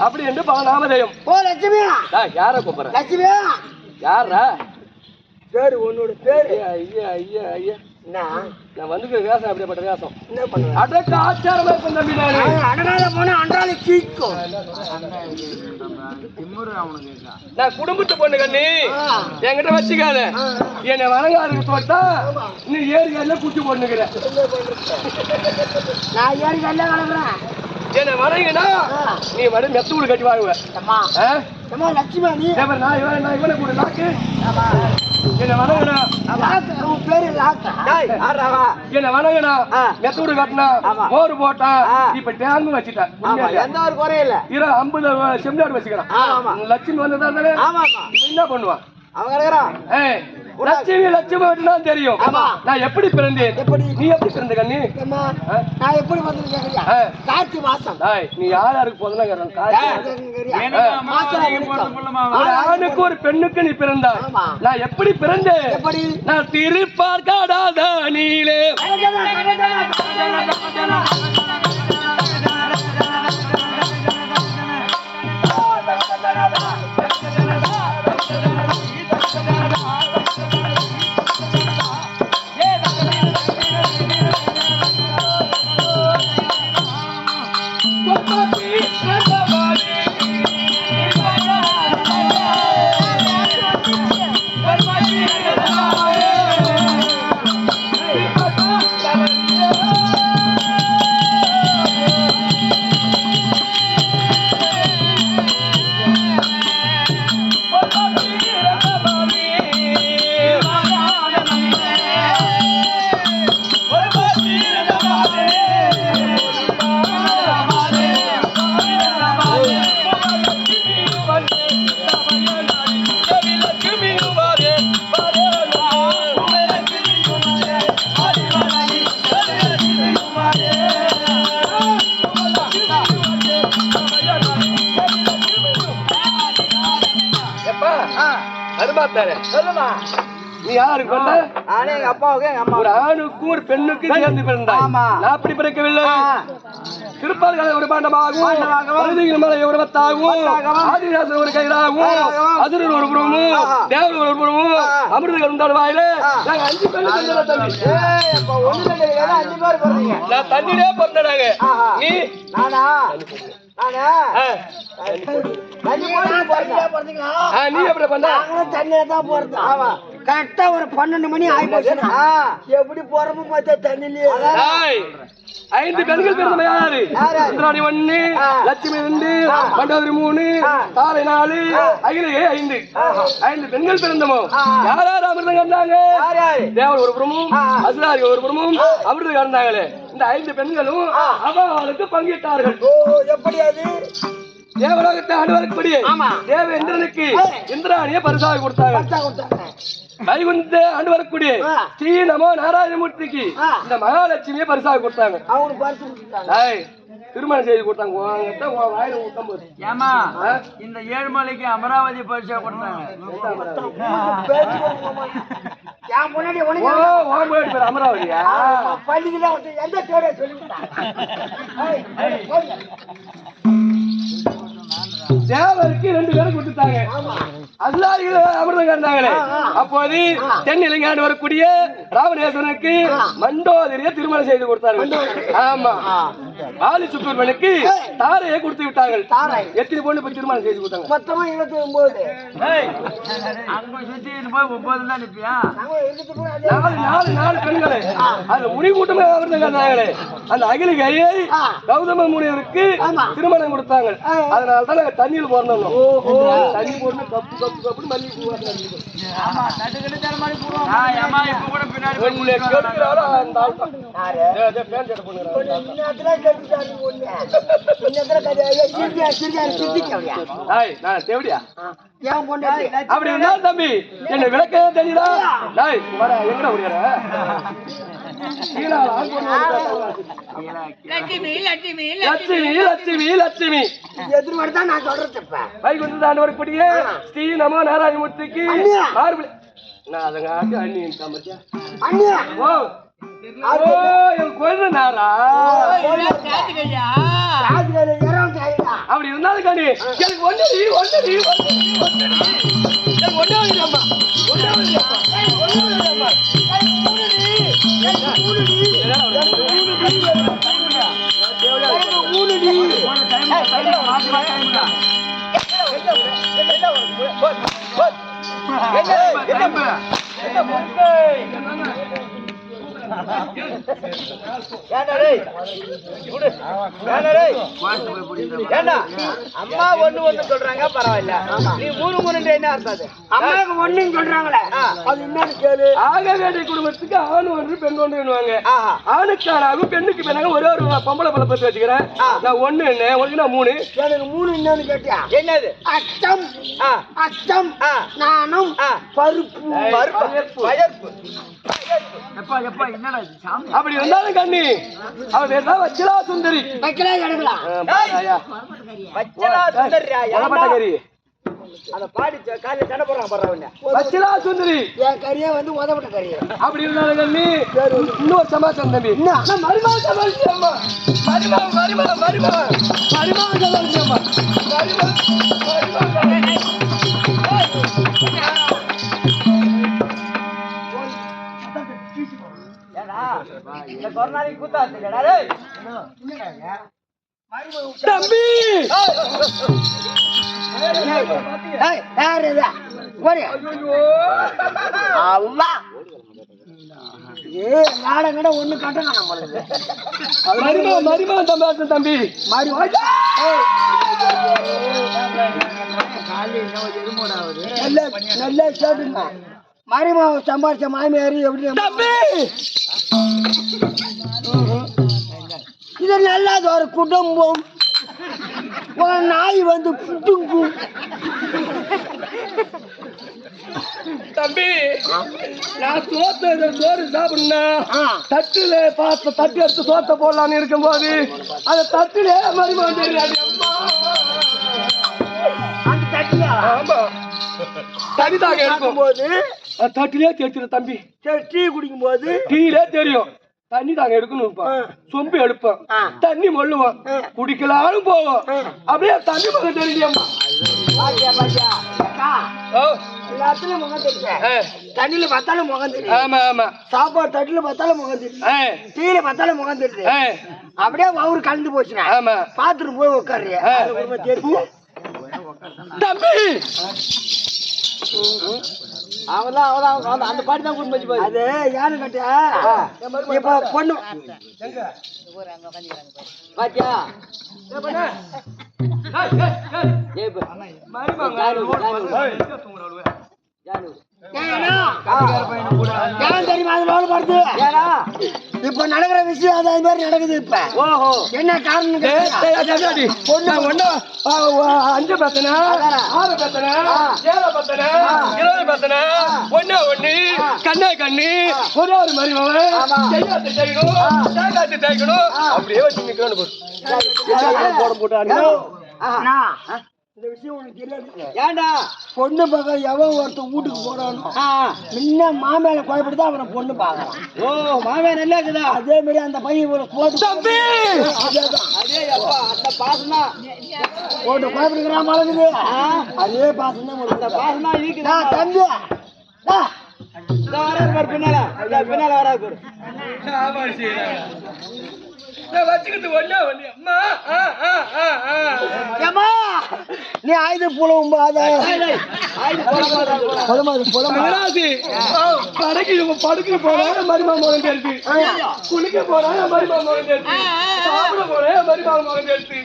அப்படி என்று பல நாமதேயம். ஓ லட்சுமியா யார கூப்பிடுற? லட்சுமியா யாரா பேரு உன்னோட பேரு? ஐயா ஐயா ஐயா நான் வந்துக்கிற வேஷம் அப்படிப்பட்ட வேஷம் என்ன பண்ணுவேன்? அதற்கு ஆச்சாரமா இப்ப தம்பி அடனால போனா அன்றால கீக்கும். நான் குடும்பத்து பொண்ணு கண்ணி என்கிட்ட வச்சுக்காத. என்னை வணங்காதுக்கு தோட்டா நீ ஏரிக்கல்ல குச்சி பொண்ணுக்கிற. நான் ஏரிக்கல்ல வளர்க்குறேன். என்னை வணங்கினா நீ மறுபடியும் மெத்த வீடு கட்டி வாங்குவ. லட்சுமா நீ நான் இவனை கூட நாக்கு என்ன வணங்கணும். உன் பேரு லாக்கா? டேய் ஆறாவா என்ன வணங்கணும். மெத்தூடு கட்டினா மோர் போட்டா இப்ப டேங்கும் வச்சுட்டேன். ஆமா எந்த ஒரு குறையும் இல்ல 50 செம்டாடு வச்சுக்கிறான். ஆமா லட்சுமி வந்ததா தானே. ஆமா ஆமா இவன் என்ன பண்ணுவான்? அவங்க இருக்கிறான் ஏய் லட்சுமி லட்சுமி தெரியும். நான் எப்படி பிறந்தேன்? நீ எப்படி பிறந்த கண்ணி? அம்மா, நான் எப்படி வந்து கேக்குறியா? கார்த்தி மாசம். நீ யாருக்கு போதுனா ஒரு ஆணுக்கு ஒரு பெண்ணுக்கு நீ பிறந்தாய். நான் எப்படி பிறந்தேன்? எப்படி? நான் திருப்பார்காடாத நீலே சொல்லுமா நீ யாருக்கு பிறந்த? நானே எங்க அப்பாவுக்கு எங்க அம்மா ஒரு ஆணுக்கும் ஒரு பெண்ணுக்கு சேர்ந்து பிறந்தாய். நான் அப்படி பிறக்கவில்லை. திருப்பார்களை ஒரு பாண்டமாகவும் பருதிகள் மலை ஒரு வத்தாகவும் ஆதிராசன் ஒரு கயிறாகவும் அசுரன் ஒரு புறமும் தேவன் ஒரு புறமும் அமிர்தங்கள் உண்டான வாயில நாங்க 5 பேர் தம்பி. 5 பேர் போறீங்க. நான் தண்ணிலே பிறந்தாங்க. நீ நானா நானா நீ எப்படி பண்ண? தண்ணியில தான் போறது. ஆமா கரெக்டா ஒரு 12 மணி ஆகி போச்சுன்னா எப்படி போறோமோ பார்த்தா தண்ணிலேயே. 5 பெண்கள் பிறந்த யாரு? இந்திராணி 1, லட்சுமி 2, மண்டோதரி 3, தாரை 4, அகிலே 5. 5 பெண்கள் பிறந்தமோ யார் யார் அமிர்தம் கண்டாங்க? தேவர் ஒரு புறமும் அசுராரி ஒரு புறமும் அமிர்தம் கண்டாங்களே. இந்த 5 பெண்களும் அவளுக்கு பங்கிட்டார்கள். எப்படி அது? தேவலோகத்தை ஆண்டவருக்கு தேவேந்திரனுக்கு இந்திராணியை பரிசாக கொடுத்தாங்க. வைகுந்த ஆண்டு வரக்கூடிய ஸ்ரீ நமோ நாராயணமூர்த்திக்கு இந்த மகாலட்சுமியை பரிசாக கொடுத்தாங்க. திருமணம் செய்து கொடுத்தாங்க. ஏமா இந்த ஏழுமலைக்கு அமராவதி பரிசா கொடுத்தாங்க. அமராவதியா? தேவருக்கு 2 பேரும் கொடுத்தாங்க. அசுராரிகள் அமிர்தம் கண்டாங்களே. அப்போது தென்னிலங்காண்டு வரக்கூடிய ராவணேஸ்வரனுக்கு மண்டோதரியை திருமணம் செய்து கொடுத்தார்கள். ஆமா ஆலி சுப்பிரமணியனுக்கு தாரையை கொடுத்து விட்டார்கள். எத்தனை பொண்ணு போய் திருமணம் செய்து கொடுத்தாங்க? மொத்தமா 29. அங்க சுத்தி போய் 9 தான் நிப்பியா? 4 பெண்களை அது முனி கூட்டமே அமிர்தம் கண்டாங்களே. அந்த அகிலிகையை கௌதம முனிவருக்கு திருமணம் கொடுத்தாங்க. அதனாலதான் நாங்க தண்ணியில் போறோம். தண்ணி போட்டு கப்பு கப்பு கப்பு மல்லி பூ அப்படி இருந்தா தம்பி என்ன விளக்க தெரியுதா? எங்கடா முடியாத லட்சுமி லட்சுமி லட்சுமி லட்சுமி லட்சுமி எதிர்வர்தான் நான் சொல்றேன். வைகுண்டதான் வரக்கூடிய ஸ்ரீ நமோ நாராயணமூர்த்திக்கு நான் அதங்க அண்ணி அண்ணியா கொள்ளுனாரா அப்படி இருந்தாலும் காணி எனக்கு ஒண்ணு ஏண்டா அம்மா ஒண்ணு சொல்றாங்க பரவாயில்ல நீ மூணு என்ன அர்த்தம் அம்மாவுக்கு ஒண்ணுன்னு சொல்றாங்களே அது என்னன்னு கேளு. ஆக வேண்டிய குடும்பத்துக்கு ஆண் ஒன்று பெண் ஒன்று வேணுவாங்க. ஆணுக்கானாகும் பெண்ணுக்கு பெண்ணாக ஒரே ஒரு பொம்பளை பழம் பத்தி வச்சுக்கிறேன். நான் ஒண்ணு என்ன உனக்கு நான் மூணு. எனக்கு மூணு என்னன்னு கேட்டியா? என்னது? அச்சம் அச்சம் நானும் பருப்பு பயர்ப்பு அப்படி இருந்தாலும் கண்ணி அவன் பேர் தான் வச்சலா சுந்தரி. வைக்கலாம் கிடக்கலாம். வச்சலா சுந்தரியா கரி அத பாடி காலையில சண்டை போடுறான் பரவாயில்ல. வச்சலா சுந்தரி என் கறியா வந்து உதவிட்ட கறியா. அப்படி இருந்தாலும் கண்ணி இன்னொரு சமாச்சாரம் தம்பி. மருமா சமாளிச்சு அம்மா மருமா மருமா மருமா மருமா சமாளிச்சு அம்மா மருமா மருமா இந்த கொரோனாவை கூத்தாச்சுடா டேய். தம்பி ஏய் யார் இது? ஓடி. அவ்வா. ஏய் நாடங்கட ஒண்ணு கட்டணும் நம்மளுக்கு. மருமா மருமா சமாளிச்சு தம்பி மாறி நல்ல நல்ல கேட்டுங்க. மாரியம்மாவை சம்பாதிச்ச மாமியார் எப்படி தம்பி இது நல்லது ஒரு குடும்பம். ஒரு நாய் வந்து குடும்பம். தம்பி நான் சோறு சாப்பிடணும் தட்டுல பார்த்து தட்டு எடுத்து சோத்தை போடலான்னு இருக்கும் போது அந்த தட்டுல மருமா தெரியாது. ஆமா தனிதாக இருக்கும் போது தட்டிலே தெரிச்சிரு தம்பி. டீ குடிக்கும் போது டீலே தெரியும் தண்ணி தாங்க எடுக்கணும். சொம்பு எடுப்போம் தண்ணி மொள்ளுவோம் குடிக்கலாலும் போவோம் அப்படியே தண்ணி மொழ தெரியலையம்மா. எல்லாத்துலயும் முகம் தெரியும். தண்ணியில பார்த்தாலும் முகம் தெரியும். ஆமா ஆமா சாப்பாடு தட்டுல பார்த்தாலும் முகம் தெரியும். டீல பார்த்தாலும் முகம் தெரியும். அப்படியே அவரு கலந்து போச்சுனா ஆமா பாத்ரூம் போய் உட்காருறியா தெரியும். தம்பி அவதான் அந்த பாட்டி தான் கூட்டு போய் அது யாரு கட்டியா இப்ப பொண்ணு பாத்தியா இப்ப நடக்கிற விஷயம் அது மாதிரி நடக்குது. இப்ப ஓஹோ என்ன காரணம்? அஞ்சு பத்தனை ஆறு பத்தனை ஏழு பத்தனை 20 பத்தனை ஒண்ணு ஒண்ணு கண்ணா கண்ணு ஒரு ஒரு மருமவன் செய்யாத்து செய்யணும் தேங்காத்து தேய்க்கணும் அப்படியே வச்சு நிக்கணும் போட போட்டாங்க. இந்த விஷயம் உனக்கு தெரியாது. ஏண்டா பொண்ணு பார்க்க எவன் ஒருத்தன் வீட்டுக்கு போறானோ முன்ன மாமேல குழப்பிட்டு அவனை பொண்ணு பார்க்கலாம். ஓ மாமே நல்லா இருக்குதா? அதே மாதிரி அந்த பையன் ஒரு போட்டு தம்பி அதேதான் அதே அப்பா அந்த பாசம் தான் போட்டு குழப்பிக்கிறான் மழங்குது. அதே பாசம் தான் அந்த பாசம் தான் இருக்குதா? தம்பி வராது பாரு பின்னால பின்னால வராது பாரு வச்சுக்கிட்டு ஒண்ணா ஒண்ணு அம்மா நீ ஆயுத புலவும் படுக்க போறாங்க மருமா முகம் தெரிஞ்சு குளிக்க போறாங்க மருமா முகம் தெரிஞ்சு சாப்பிட போறேன் மருமா முகம் தெரிஞ்சு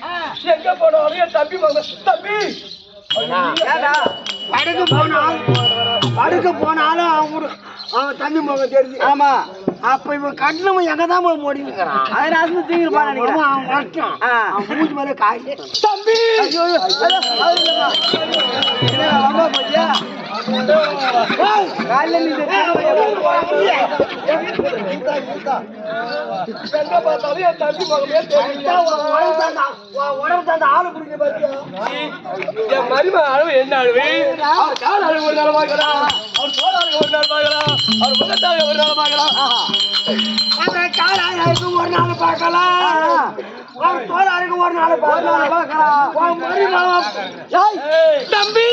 எங்க போனாலும் என் தம்பி தம்பி படுக்க போனாலும் அவன் தம்பி முகம் தெரிஞ்சு. ஆமா அப்ப இவன் கண்ணு எங்கதான் போய் மூடிக்கிறான். அதனால தூங்கிருப்பான் நினைக்கிறேன். அவன் வரட்டும் அவன் மூஞ்சி மேல காய் தம்பி அம்மா போச்சியா எங்க பார்த்தாலும் என் தம்பி முகமே தெரியும். ஆளு பிடிக்க பாத்தியா என் மரும அளவு என்ன அளவு அவர் கால அளவு ஒரு நாள் பார்க்கலாம் அவர் தோல் அளவு ஒரு நாள் பார்க்கலாம் அவர் முகத்தாளு ஒரு நாள் பார்க்கலாம் காலாருக்கு ஒரு நாள் பார்க்கலாம் தோலாருக்கு ஒரு நாள் பார்க்கலாம். தம்பி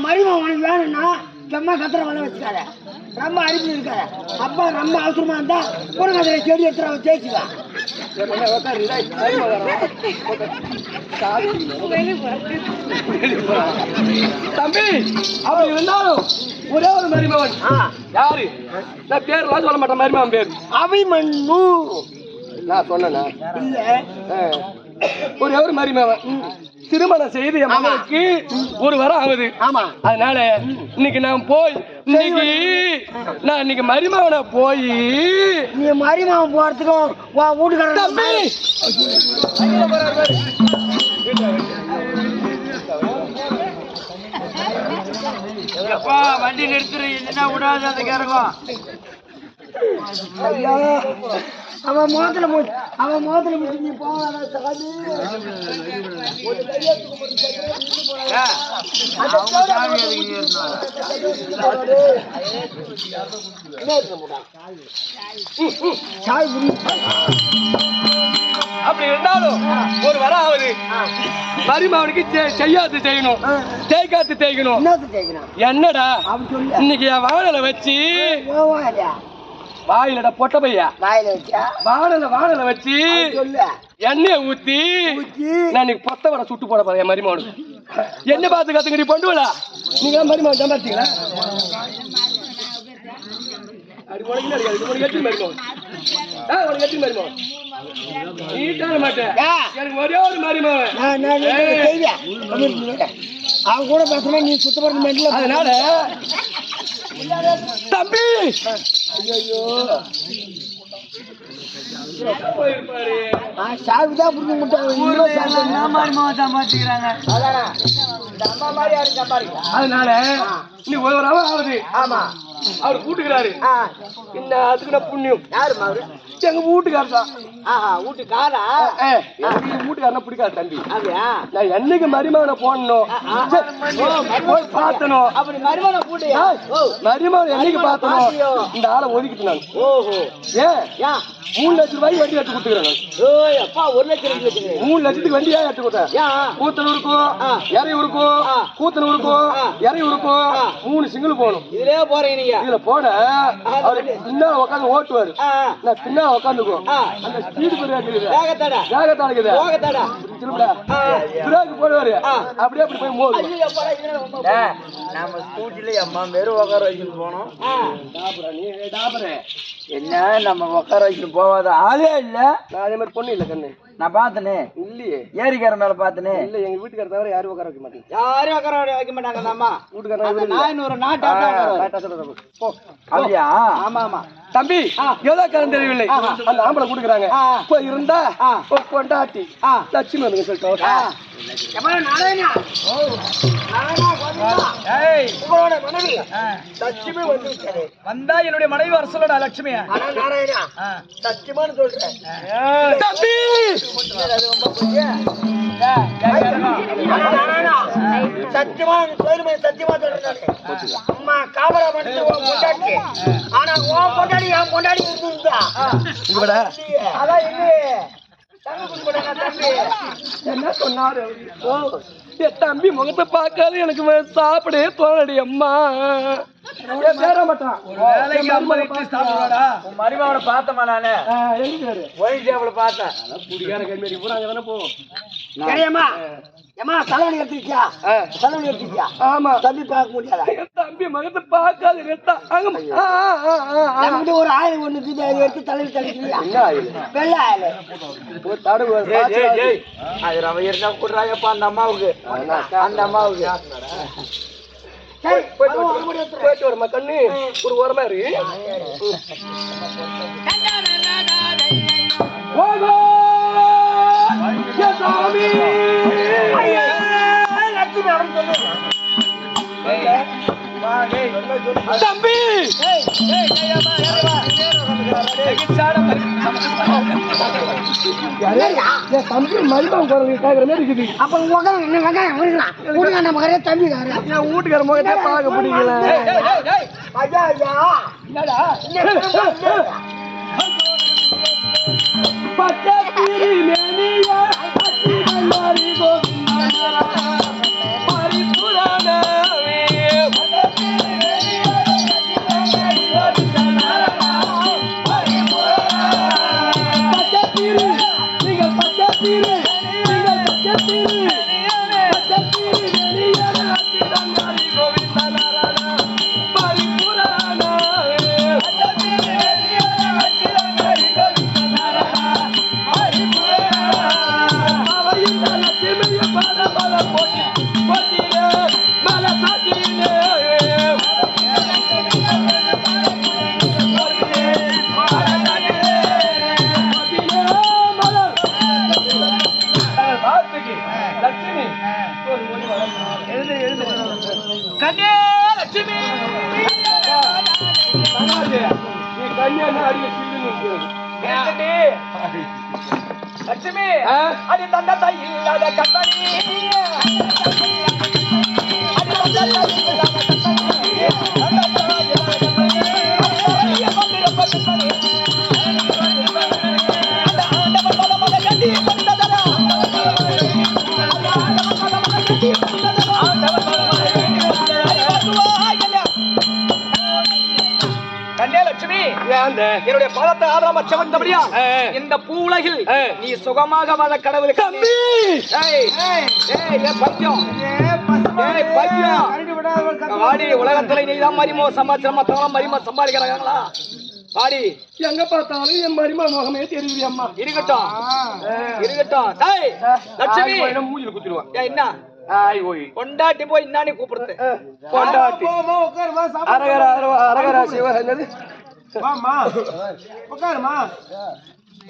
மருமகன் உனக்கு வேணும்னா சும்மா கத்திர வள வச்சுக்காத. ரொம்ப அரிப்பு இருக்காத. அப்பா ரொம்ப அவசரமா இருந்தா முருங்கை செடி எடுத்து தேய்ச்சிக்கலாம். தம்பி அவன் இருந்தாலும் ஒரே ஒரு மருமகன். யாரு? நான் பேர்லாம் சொல்ல மாட்டேன். மருமகன் பேர் அபிமன்யு. நான் சொன்னேனா? இல்ல, ஒரே ஒரு மருமகன். திருமணம் செய்து என் மகனுக்கு ஒரு வாரம் ஆகுது. ஆமா. அதனால இன்னைக்கு நான் போய் இன்னைக்கு மருமகனை போய் நீ மருமகன் போறதுக்கும் உன் வீட்டுக்காரர் தம்பி எப்பா வண்டி நிறுத்துரு, இல்லைன்னா விடாது அந்த கேரகம். ஐயா, அவன் முகத்துல போச்சு நீ போவாத சாமி. ஒரு கையெழுத்துக்கு மட்டும் அப்படி இருந்தாலும் ஒரு வாரம் ஆகுது. மருமகனுக்கு செய்யாது செய்யணும், தேய்க்காத்து தேய்க்கணும். என்னடா இன்னைக்கு என் வானலை வச்சு வாயிலடா பொட்ட பையா வானலை வச்சு எண்ணெய ஊத்தி நான் இன்னைக்கு பொத்த வடை சுட்டு போட போறேன். என் மருமகனுக்கு என்ன பார்த்து கத்துக்கடி பண்ணுவலா? நீங்க மருமகன் சம்பாதிச்சீங்களா? எனக்கு ஒரே ஒரு மருமகன். அவன் கூட பேசுனா நீ சுத்த போறது. அதனால தம்பி சாவிதான் புரிஞ்சு சம்பாதிக்கிறாங்க. அதனால நீ ஒரு வாரம் ஆகுது. ஆமா, அவரு கூட்டுக்கிறாரு. என்ன அதுக்கு நான் புண்ணியம். யாருமா அவரு? எங்க வீட்டுக்காரர் தான். வீட்டுக்காரா? வீட்டுக்காரனா பிடிக்காது தம்பி. அப்படியா? நான் என்னைக்கு மருமகனை போடணும் போய் பார்த்தனும். அப்படி மருமகனை கூட்டியா? மருமகன் என்னைக்கு பார்த்தனும் இந்த ஆளை ஒதுக்கிட்டு நான். ஓஹோ, ஏன் 3 லட்சம் ரூபாய்க்கு வண்டி எடுத்து கொடுத்துக்கிறேன். ஓய் அப்பா, 1 லட்சம் 3 லட்சத்துக்கு வண்டியா எடுத்து கொடுத்தேன். கூத்தனூருக்கும் இறையூருக்கும் கூத்தனூருக்கும் இறையூருக்கும் 3 சிங்கிள் போகணும். இதுலயே போறீங்க நீங்க. இதுல போன அவரு பின்னால உட்காந்து ஓட்டுவாரு, நான் பின்னால உட்காந்துக்குவோம். அந்த ஸ்பீடு பிரேக் போடுவாரு. அப்படியே அப்படி போய் மோது. நம்ம ஸ்கூட்டில அம்மா வெறும் உட்கார வச்சுட்டு போனோம். என்ன நம்ம உட்கார வச்சுட்டு போவாத ஆளே இல்ல. நான் அதே மாதிரி பொண்ணு இல்ல கண்ணு. நான் பார்த்தனே இல்லையே, ஏரிக்கார மேல பார்த்தனே இல்ல. எங்க வீட்டுக்கார தவிர யாரும் உட்கார வைக்க மாட்டேங்க. யாரும் உட்கார வைக்க மாட்டாங்க. நம்ம வீட்டுக்காரர் ஒரு நாட்டா போ. அப்படியா? ஆமா ஆமா தம்பி, ஏதோ கடன் தெரியவில்லை. அந்த ஆம்பளை கொடுக்குறாங்க. இப்போ இருந்தா கொண்டாட்டி லட்சுமி வந்து சொல்லிட்டோம். லட்சுமி வந்து வந்தா என்னுடைய மனைவி வர சொல்லடா லட்சுமியா. நாராயணா சத்தியமானு சொல்றேன் தம்பி. சத்தியமான சத்தியமா சொல்றேன். அம்மா காவலா மட்டும் கொண்டாடி, ஆனா உன் கொண்டாடி என் கொண்டாடி இருந்தா அதான் இல்லையே. என்ன சொன்னாரு? தம்பி முகத்தை பார்க்காது எனக்கு சாப்பிடே தோணடி. அம்மா சேர மாட்டான். மருமகனை பார்த்தமா நானு ஒயின் டேபிள பார்த்தேன். குடிகார கண்மேரி பூரா அங்கதானே போவோம். தலைவலி எடுத்துக்கியா? தலைவலி எடுத்துக்கியா? ஆமா. தம்பி பார்க்க முடியாதா? தம்பி மகத்தை பார்க்காது ஒரு ஆயில் ஒண்ணு எடுத்து தலைவி தள்ளிக்கிறியா? என்ன ஆயில்? வெள்ளை ஆயில். அது ரவ இருந்தா கூடுறாங்கப்பா அந்த அம்மாவுக்கு. அந்த அம்மாவுக்கு போயிட்டு வரமா கண்ணு. ஒரு ஓரமா இருக்கு. தம்பி தம்பி மருமகன் குரங்கு கேட்கிற மாதிரி இருக்குது. அப்ப நம்ம தம்பி என் வீட்டுக்கார முகத்தை பார்க்க பிடிக்கல. ஐயா ஐயா பச்சை மேனியா நீங்கள் பச்சை என்ன அடிக்க சில்லுன்னு நிக்கிறது. லட்சுமி அடி தந்தத்தை இல்லாத கண்மணி லட்சுமி என்னுடைய பாதத்தை ஆதரவற்ற வந்தபடியா இந்த பூவுலகில் நீ சுகமாக வாழ கடவுளுக்கு வாடி உலகத்துல நீதான் மரிமோ சம்பாதிச்சிட மத்தவங்க மரிமோ சம்பாதிக்கிறாங்களா வாடி எங்க பார்த்தாலும் என் மருமக முகமே தெரியுது அம்மா. இருக்கட்டும் இருக்கட்டும் லட்சுமி மூஞ்சில குத்திடுவான். என்ன கொண்டாட்டி போய் இன்னானே கூப்பிடுறது கொண்டாட்டி அரகரா அரகரா சிவ என்னது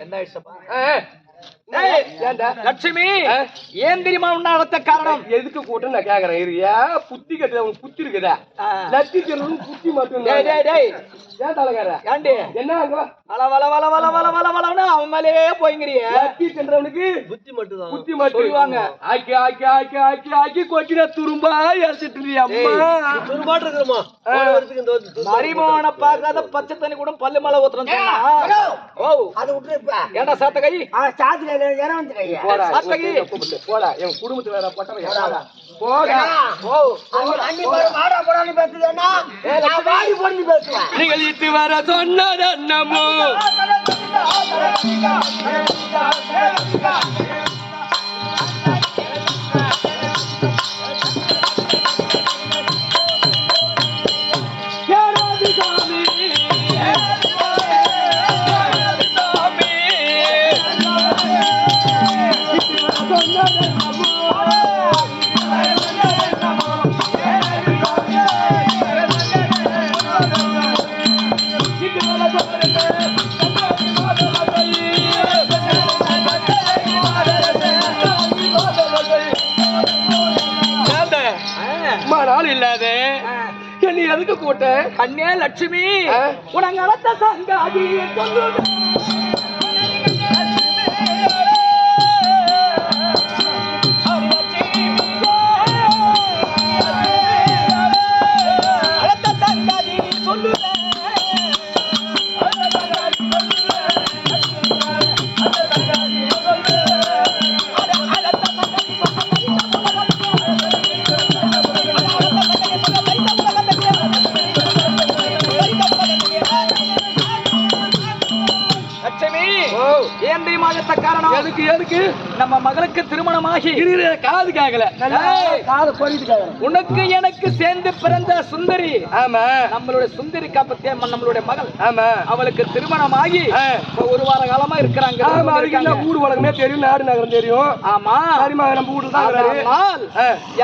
என்ன லட்சுமி ஏன் தெரியுமா உன்னாடத்த காரணம் எதுக்கு கூட்டம் நான் கேக்குறேன். இருக்கியா புத்தி கட்டு அவனுக்கு புத்தி இருக்குதா லட்சி செல்வன் புத்தி மட்டும் ஏன் தலைக்கார ஏண்டி என்ன அவன் மேலே போய்ங்கிறிய லட்சி சென்றவனுக்கு புத்தி மட்டும் புத்தி மட்டும் சொல்லுவாங்க. ஆக்கி ஆக்கி ஆக்கி ஆக்கி ஆக்கி கொட்டின துரும்பா இறச்சிட்டு அம்மா துரும்பாட்டு இருக்குமா மரிமோன பார்க்காத பச்சை தண்ணி கூட பல்லு மேல ஊத்துறோம். ஓ அது விட்டுருப்பா ஏண்டா சாத்த கை சாத்து கையில வந்து கையா போடா என் குடும்பத்துல வேற பட்டவன் போடா அண்ணி வாடா போடான்னு பேசுறேன்னா நான் வாடி போட்டு பேசுவேன். நீங்கள் இட்டு வர சொன்னது என்னமோ நாள் இல்லாத என்ன எதுக்கு கூட்ட கண்ணே லட்சுமி உனங்க அலத்த சங்காதி சொல்லுங்க எதுக்கு எதுக்கு நம்ம மகளுக்கு திருமணமாகி காது கேக்கல காது போயிட்டு கேக்குறேன். உனக்கு எனக்கு சேர்ந்து பிறந்த சுந்தரி ஆமா நம்மளுடைய சுந்தரி காப்பத்தே நம்மளுடைய மகள் ஆமா அவளுக்கு திருமணமாகி ஒரு வார காலமா இருக்கிறாங்க. ஆமா அதுக்கு என்ன ஊர் உலகமே தெரியும் நாடு நகரம் தெரியும். ஆமா சரிமா நம்ம வீட்டுல தான் இருக்கிறாரு.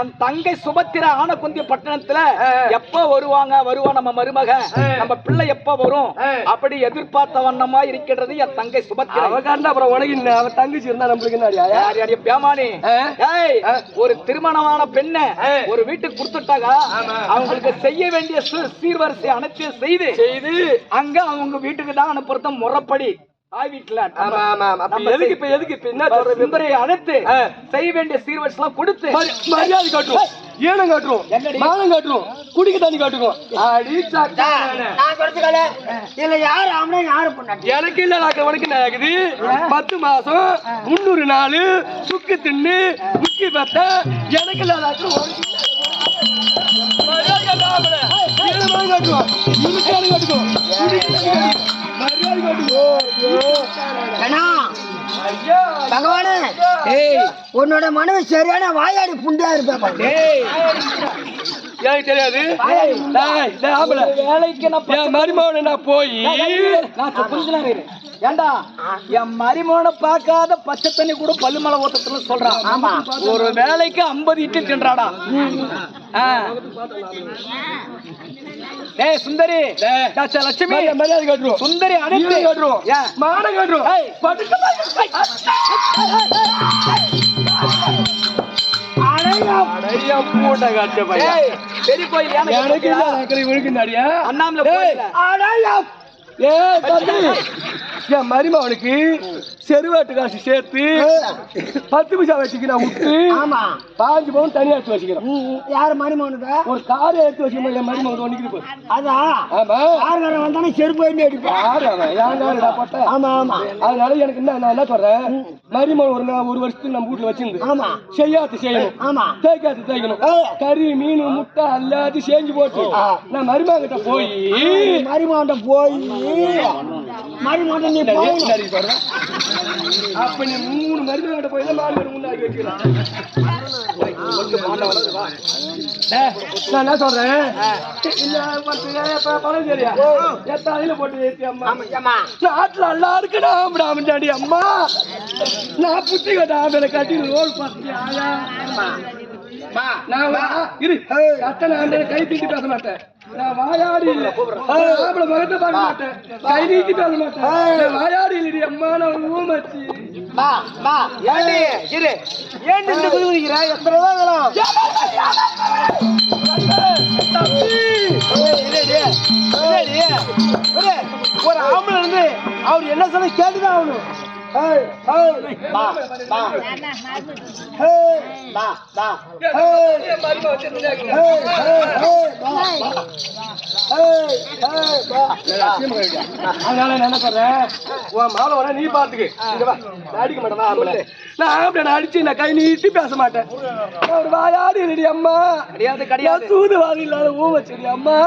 என் தங்கை சுபத்திர ஆனகுந்தி பட்டணத்துல எப்ப வருவா நம்ம மருமக நம்ம பிள்ளை எப்ப வரும் அப்படி எதிர்பார்த்த வண்ணமா இருக்கிறது என் தங்கை சுபத்திர. அப்புறம் உனக்கு அவ தங்கச்சி இருந்தா நம்மளுக்கு என்ன பேமானி ஒரு திருமணமான பெண்ணை ஒரு வீட்டுக்கு கொடுத்துட்டாங்க அவங்களுக்கு செய்ய வேண்டிய சீர்வரிசை அனைத்து செய்து அங்க அவங்க வீட்டுக்கு தான் அனுப்புறது முறைப்படி வீட்டுல எதுக்கு அழைத்து செய்ய வேண்டிய சீர்வரிசை எல்லாம் கொடுத்து மரியாதை காட்டுவோம் ஏனம் காட்டுவோம் மானம் காட்டுவோம் குடிக்க தண்ணி காட்டுவோம் இல்ல யாரு ஆம்பளை யாரு பொண்ணாட்டி எனக்கு இல்ல உனக்கு நடக்குது 10 மாசம் 300 நாள் சுக்கு தின்னு முக்கி பத்த எனக்கு இல்ல காட்டுவோம் பகவானே உன்னோட மனைவி சரியான வாயாடி புண்டியா இருப்பேன். எனக்கு தெரியாது வேலைக்கு மருமகனை நான் போய் ஏண்டா என் மருமகனை பார்க்காத பச்சை தண்ணி கூட பல்லுமலை ஓட்டத்துல சொல்றான். ஒரு வேலைக்கு 50 இட்லி தின்றாடா. ஏய் சுந்தரி லட்சுமி மரியாதை காட்டுவோம் சுந்தரி அனைத்து காட்டுவோம் மானம் காட்டுவோம் பெரிய கோயில் எனக்கு இவனுக்கு நடியா அண்ணாமலை ஏ தம்பி, என் மருமகனுக்கு செருவாட்டு காசு சேர்த்து 10 பைசா வச்சுக்க நான் விட்டு ஆமா 5 பவுன் தனியா எடுத்து வச்சுக்கிறேன். யாரு மருமகனுக்கு ஒரு காரை எடுத்து வச்சுக்கணும் என் மருமகன் ஒன்னிக்கிட்டு. அதான் ஆமா, யாருக்காரன் வந்தானே செருப்பு வேண்டி அடிப்பேன். யாரு அவன்? என் காரடா போட்ட. ஆமா ஆமா. அதனால எனக்கு நான் என்ன சொல்றேன், மருமகன் ஒரு வருஷத்துக்கு நம்ம வீட்டுல வச்சிருந்து ஆமா செய்யாத்து செய்யணும், ஆமா தேய்க்காத்து தேய்க்கணும், கறி மீன் முட்டை எல்லாத்தையும் செஞ்சு போட்டு நான் மருமகன் கிட்ட போய் மருமகன்ட்ட போய் மருமகன் நீ போய் அப்ப நீ 3 மருமகன் கிட்ட போய் தான் மாடு முன்னாடி வச்சுக்கலாம். நான் என்ன சொல்றேன், பழம் சரியா எத்தாலையில போட்டு ஏத்தி அம்மா நாட்டுல நல்லா இருக்குடா பிராமணாடி அம்மா. நான் புத்தி கட்ட ஆம்பளை கட்டி ரோல் பார்த்தியா? நான் இரு அத்தனை ஆம்பளை கை தீட்டி பேச மாட்டேன். நான் வாயாடி இல்ல, ஆம்பளை முகத்தை பார்க்க மாட்டேன், கை நீட்டி பேச மாட்டேன். வாயாடி இல்லடி அம்மா, நான் ஊமச்சி. ஒரு ஆம்பளை இருந்து அவர் என்ன சொல்ல கேட்டுதான் ஆகணும். அதனால என்ன சொல்றேன், உன் மாலை வர நீ பாத்துக்கு, அடிக்க மாட்டேன். நான் அடிச்சு நான் கை நீட்டி பேச மாட்டேன். ஒரு வாயாடி இல்லடி அம்மா, கிடையாது கிடையாது. சூதுவாதி இல்லாத ஊமச்சடி அம்மா.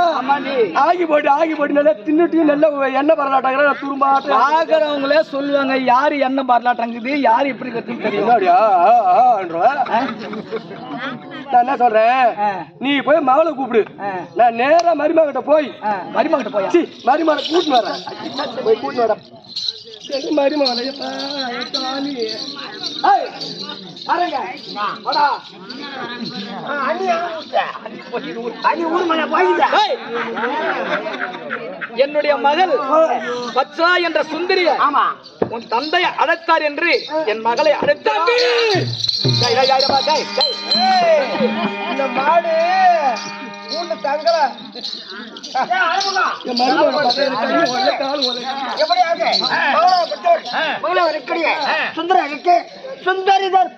ஆகி போட்டு நல்லா தின்னுட்டு நல்லா எண்ணெய் பரலாட்டாங்க. நான் துரும்பாட்டேன். பாக்குறவங்களே சொல்லுவாங்க யாரு என்ன பரலாட்டங்குது, யாரு எப்படி கத்துன்னு தெரியும். அப்படியா? நான் என்ன சொல்றேன், நீ போய் மகளை கூப்பிடு, நான் நேரா மருமகிட்ட போய் மருமகிட்ட போய் மருமகளை கூட்டின்னு வரேன். போய் கூட்டின்னு வரேன் மருமகளை. என்னுடைய மகள் பச்சா என்ற சுந்தரிய உன் தந்தை அழைத்தார் என்று என் மகளை அழைத்தார். இந்த மாடு தங்கல சுந்தரிதர்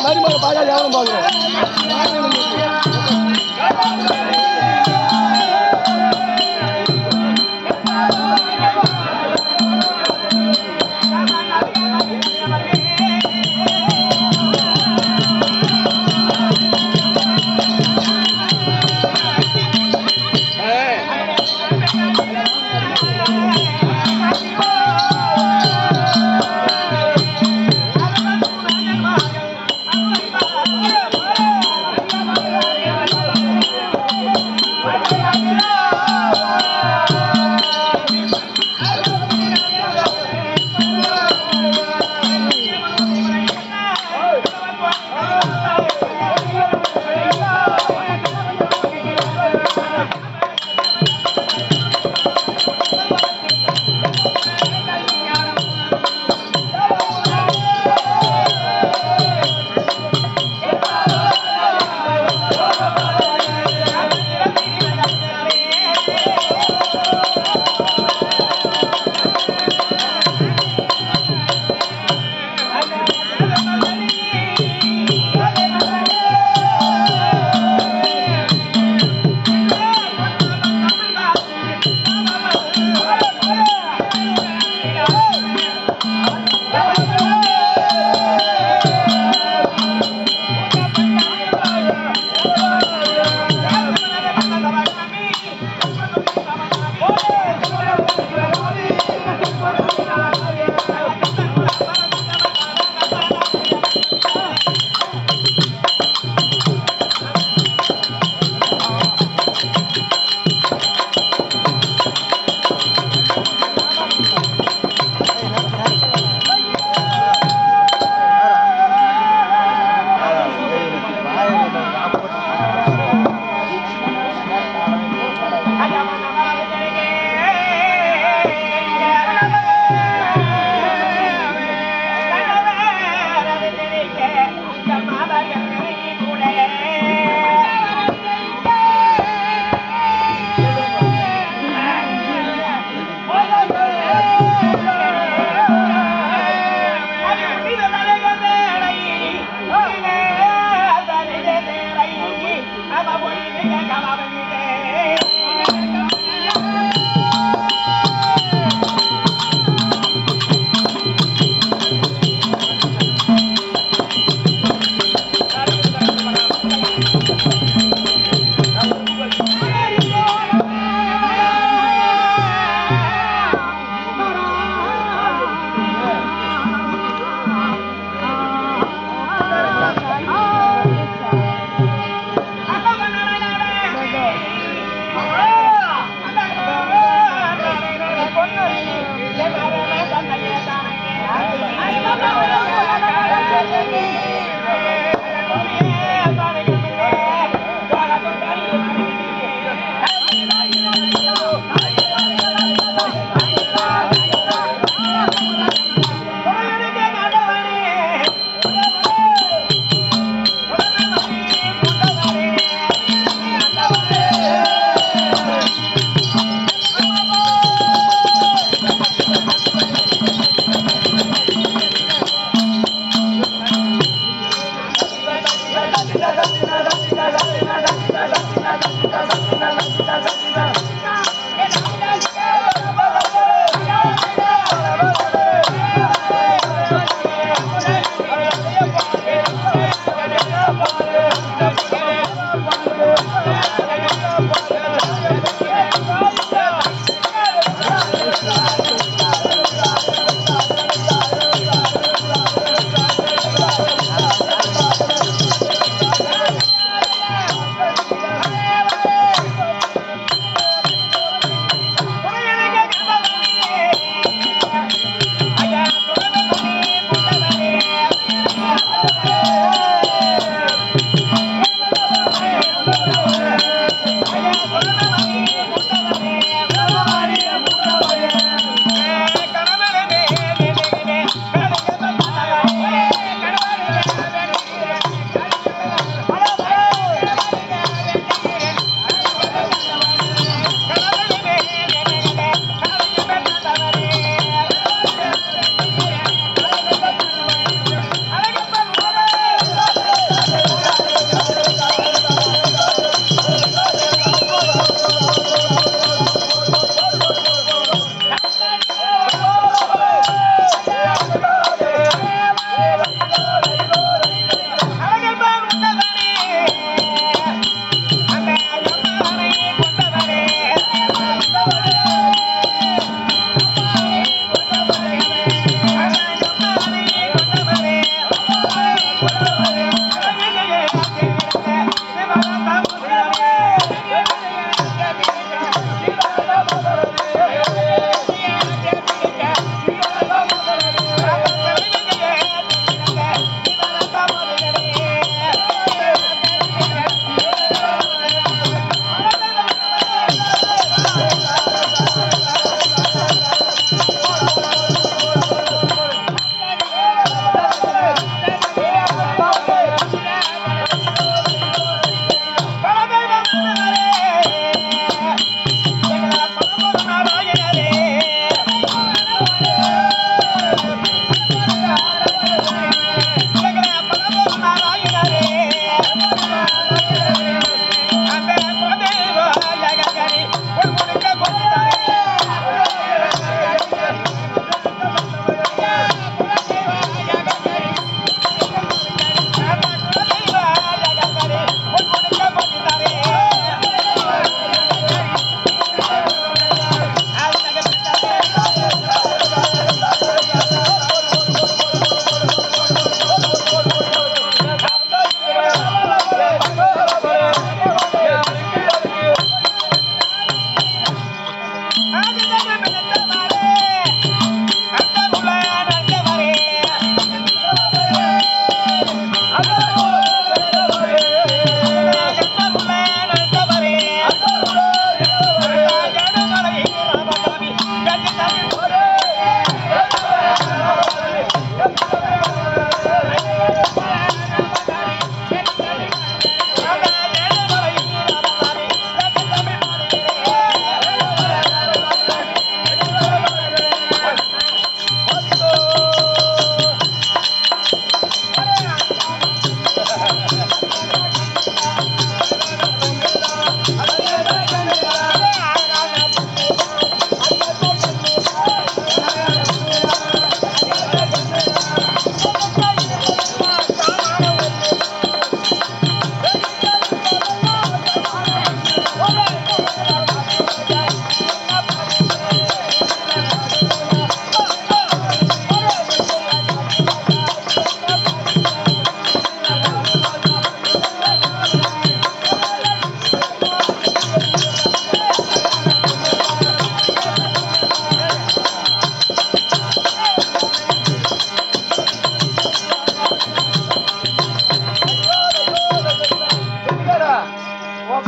மருமகளை பாஜா யாரும் பாக்குறேன்.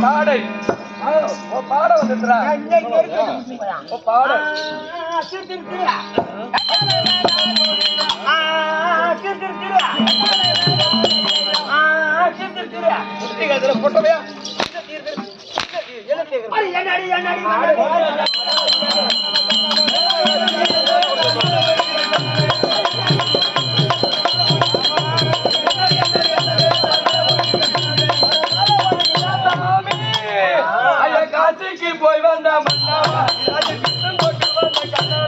பாடை பாட வந்துடுறா பாட போட்டோமையா காசிக்கு போய் வந்த மன்னவா போட்டு வந்த கண்ணா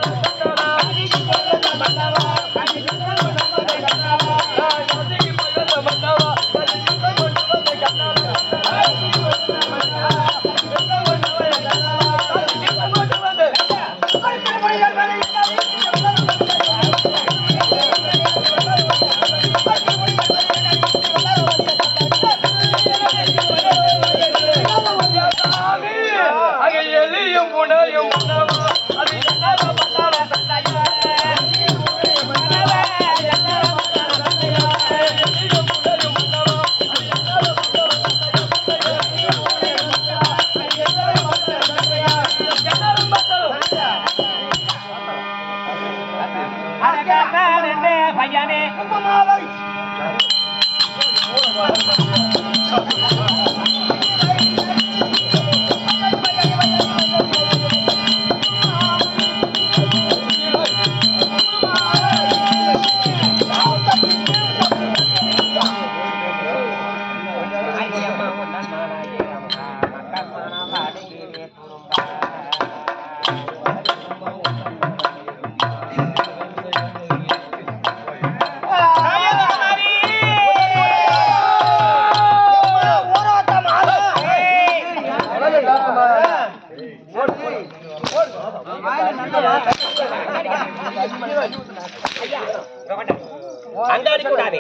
மாலை அங்காடி கூடாது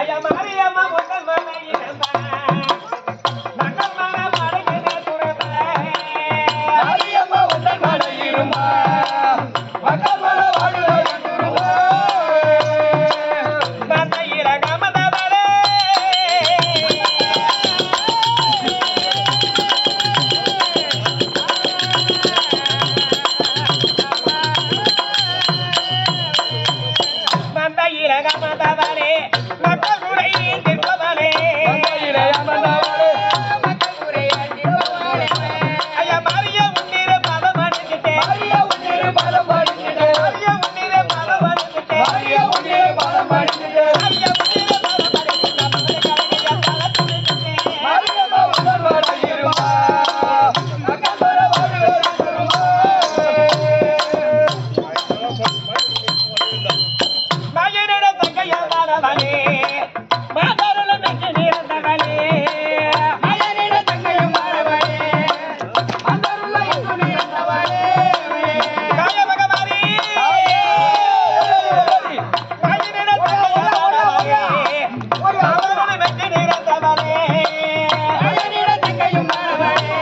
ஐயா மாரியம்மா மக்கள் மனையிடம்பா மக்கள் மன மடங்கின துறப்பா மாரியம்மா மக்கள் மனையிடம்பா மக்கள் மன வாழ்வு துறப்பா மந்தையில கமதவரே மந்தையில கமதவரே மக்கள் குறை தீர்ப்பவரே மந்தையில கமதவரே மக்கள் குறை தீர்ப்பவரே ஐயா மாரிய உன்னிர பதம் அடிச்சிட்டே மாரிய உன்னிர பதம் அடிச்சிட்டே மாரிய உன்னிர பதம் அடிச்சிட்டே மாரிய உன்னிர பதம் அடிச்சிட்டே ஐயா உன்னிர பதம் அடிச்சிட்டே மக்கள் கலங்கிய தல துடிச்சிட்டே மாரியம்மா உங்கள் மனையிருமா மக்கள் மன வாழ்வு துறப்பா மகனிட தங்கையமானவனே மாதருள மெஞ்சு நிறந்தவனே மகனிட தங்கையமானவனே மாதருள மெஞ்சு நிறந்தவனே காயமகமாரி மகனிட தங்கையமானவனே மாதருள மெஞ்சு நிறந்தவனே மகனிட தங்கையமானவனே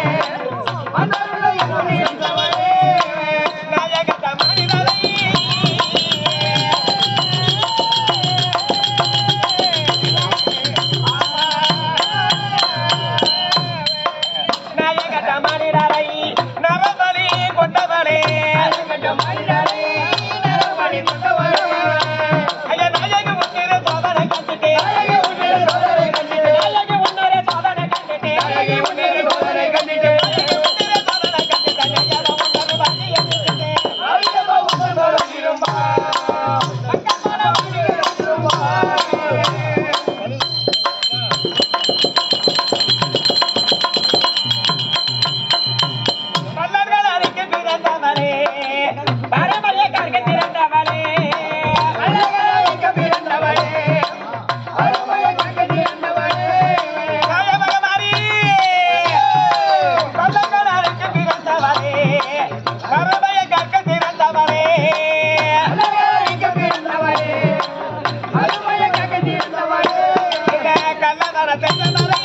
மாதருள மெஞ்சு நிறந்தவனே நாயகத மணிதலை நாயகத மணிதலை நரபலி கொண்டவனே நாயகத மணிதலை நரபலி கொண்டவனே ஐயா நாயக உன்னிர சாதனை கண்டிட்டே நாயக உன்னிர சாதனை கண்டிட்டே நாயக உன்னிர சாதனை கண்டிட்டே நாயக உன்னிர சாதனை கண்டிட்டே உன்னிர சாதனை கண்டிட்டே ஐயா உன்னிர வாசி கண்டிட்டே நாயகமா உன்னிர வாசிரும்பா மக்கள வாசிரும்பா மல்லர்கள் அறைக்கு பிறந்தவனே பரமய கற்க திறந்தவனே மல்லர்கள் அறைக்கு பிறந்தவனே பரமய கற்க திறந்தவனே காயமகமாரி மல்லர்கள் அறைக்கு பிறந்தவனே பரமய கற்க திறந்தவனே மல்லர்கள் அறைக்கு பிறந்தவனே பரமய கற்க திறந்தவனே இந்த கள்ளதன செஞ்சவனே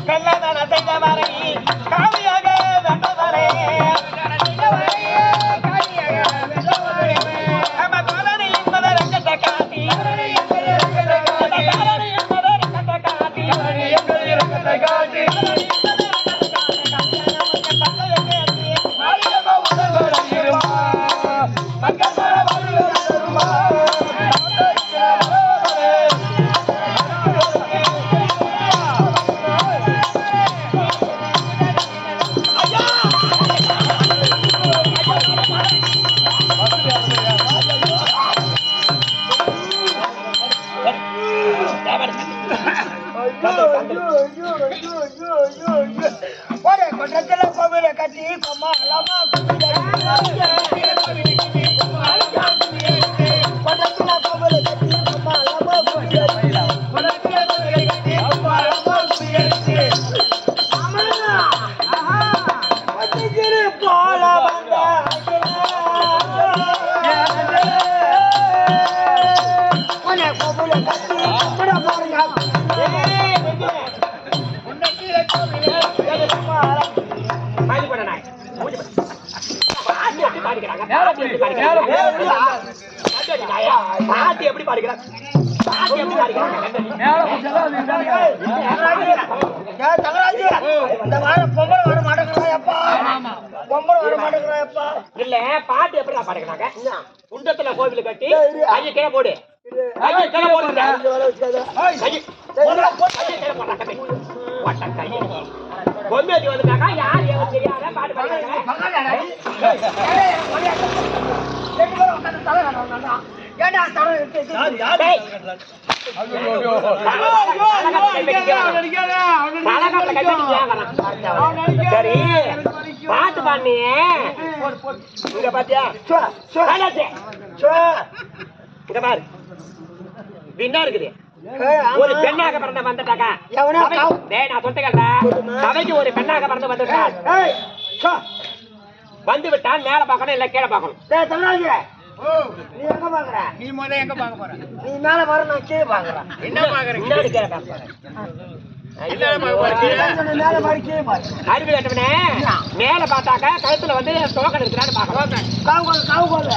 கள்ளதன செஞ்சவரை காவியாக வென்றவரே நம்ம காலனி என்பதை ரங்கத்தை காட்டி காலனி என்பதை ரங்கத்தை காட்டி மாரியம்மா உங்கள் மனையிருமா மக்கள் மன வாழ்வு துறப்பா ஒரே கொட்டத்துல கோவில கட்டி கொம்மா அலமா கொட்டத்துல கோவில கட்டி கொம்மா அலமா போல வந்த கோவில கட்டி கும்பிட பாருங்க பாட்டு எப்படி பாடுகிறான் பாட்டி எப்படி அடிக்கிறாங்க? மேல பிடிச்சாதான் அது இதானுங்க. ஏய் தங்கராஜ், இந்த வாரம் பொம்பளை வர மாட்டேங்கிறாயப்பா. பொம்பளை வர மாட்டேங்கிறாயப்பா. இல்ல பாட்டி எப்படிடா பாடுகிறாங்க? குண்டத்துல கோவில் கட்டி ஏய், இரு. கையை கீழே போடு. இது கையை கீழே போடுறா. இந்த வேலை வச்சுக்காத. கையை கீழே போடுறா. ஒட்ட கையை. பொம்மையாட்டி வந்துட்டாக்கா யார் எவன் தெரியாத பாட்டு பாடுறாங்க. ரெண்டு பேரும் உட்கார்ந்து தலை கட்டுறாங்க. ஏன்டா தலை எடுத்து டேய், ஐயோ. தலகாட்டுல கை கட்டி கேக்குறான். சரி பாட்டு பாடினியே இங்க பாத்தியா? சோ, சோ, கைலாசே, சோ. இங்க பாரு இது என்ன இருக்குது? ஏய், ஒரு ஆமா. பெண்ணாக பிறந்த வந்துட்டாக்கா எவனோ காவு. டேய் நான் சொல்லிட்டேன்டா, சபைக்கு ஒரு பெண்ணாக பிறந்து வந்துட்டான். ஏய், சோ. வந்து விட்டான் மேல பார்க்கணும் இல்ல கீழே பார்க்கணும். டேய் தங்கராஜ், நீ எங்க பாக்குற? நீ முத எங்க பார்க்க போற? நீ மேல பாரு, நான் கீழே பாக்குறேன். என்ன பாக்குறீங்க? முன்னாடி கீழே பார்க்கணும். மேல பாரு, கீழே பாரு. அறிவு கேட்டவனே மேல பார்த்தாக்கா கழுத்துல வந்து டோக்கன் இருக்கிறான்னு பார்க்கணும். காவு கோல.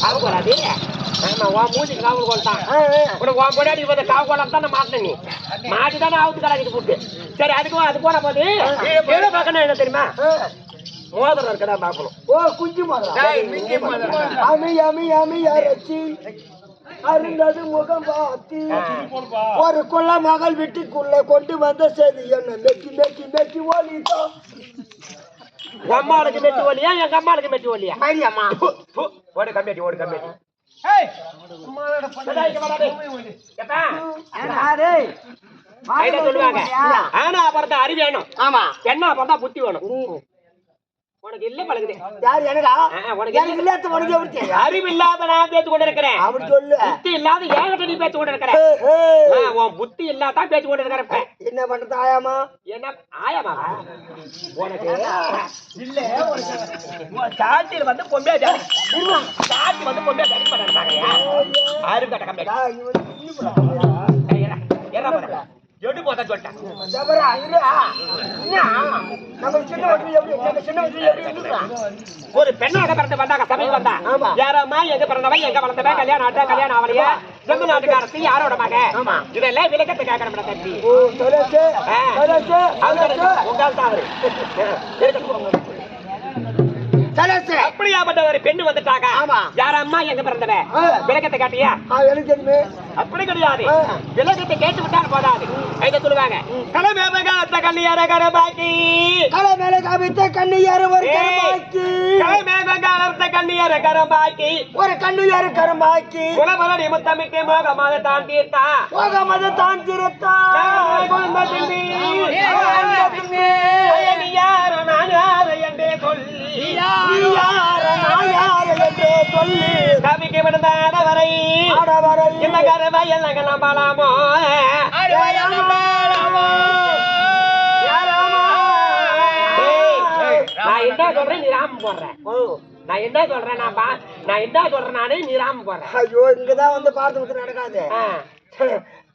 காவு கோலாது. ஆமா உன் மூஞ்சிக்கு காவு கோல் தான். உனக்கு உன் பொண்டாடி போது காவு கோலம் தான் மாட்டின நீ மாட்டி தானே ஆவுத்து கலாச்சிட்டு போட்டு. சரி அது போன போது கீழே பார்க்கணும் என்ன தெரியுமா? மோதிரம் இருக்கடா பார்க்கணும். ஓ குஞ்சு மாதிரி. அமி அமி அமி அரச்சி அருந்தது முகம் பார்த்தி ஒரு கொள்ள மகள் வீட்டுக்குள்ள கொண்டு வந்த செய்தி என்ன மெக்கி மெக்கி மெக்கி ஓலிதான். உன் அம்மாளுக்கு மெட்டி ஓலியா எங்க அம்மாளுக்கு மெட்டி ஓலியா? மரியாமா ஓடு கம்பேட்டி ஓடு கம்பேட்டி. ஏய், சொல்லுவாங்க ஆனா பிறந்த அறிவு வேணும். ஆமா பெண்ணா பிறந்தா புத்தி வேணும். உனக்கு இல்ல பழகுது. யார் எனக்கா? உனக்கு எனக்கு இல்லாத உனக்கு எப்படி தெரியும்? அறிவு இல்லாத நான் பேச்சு கொண்டு இருக்கிறேன். அப்படி சொல்லு. புத்தி இல்லாத ஏகட்ட நீ பேச்சு கொண்டு இருக்கிற. உன் புத்தி இல்லாத பேச்சு கொண்டு இருக்கிற. என்ன பண்றது ஆயாமா? என்ன ஆயமா உனக்கு இல்ல சாட்டில் வந்து பொம்பே ஜாடி சாட்டி வந்து பொம்பே ஜாடி பண்ணாங்க. ஆறு கட்ட கம்பே எடு போதா சொல்லிட்டேன். ஒரு பெண்ணாக பிறந்து வந்தாங்க சபைக்கு வந்தா யாரம்மா எங்க பிறந்தவன் எங்க வளர்ந்தவன் கல்யாணம் ஆட்டா கல்யாணம் ஆவலையா சொந்த நாட்டுக்காரத்து யாரோட மக இதெல்லாம் விளக்கத்தை கேட்கற தம்பி உங்கள் தான் அவரு அப்படியாப்பட்ட ஒரு பெண்ணு வந்துட்டாங்க. யாரம்மா எங்க பிறந்தவன் விளக்கத்தை காட்டியா? எனக்கு தெரியுமே. அப்படி கிடையாது. விளக்கத்தை கேட்டு விட்டாலும் போதாது. இதை சொல்லுவாங்க கலை மேல காலத்த கண்ணியார கரபாக்கி கலை மேல காமித்த கண்ணியார ஒரு கரமாக்கி கலை மேல காலத்த கண்ணியார கரபாக்கி ஒரு கண்ணியார கரமாக்கி குலமலடி முத்தமிட்டு மோகமாக தான் தீர்த்தா மோகமாக தான் தீர்த்தா யாரோ நான் யாரோ என்றே சொல்லி கவிக்கு விழுந்தாத வரை இந்த கரவை என்ன நம்பலாமோ நான் என்ன சொல்றேன் நீ ராம போடுறேன். நான் என்ன சொல்றேன் நான் என்ன சொல்றேன் நானே நீ ராம போடுறேன். ஐயோ இங்கதான் வந்து பார்த்து நடக்காது.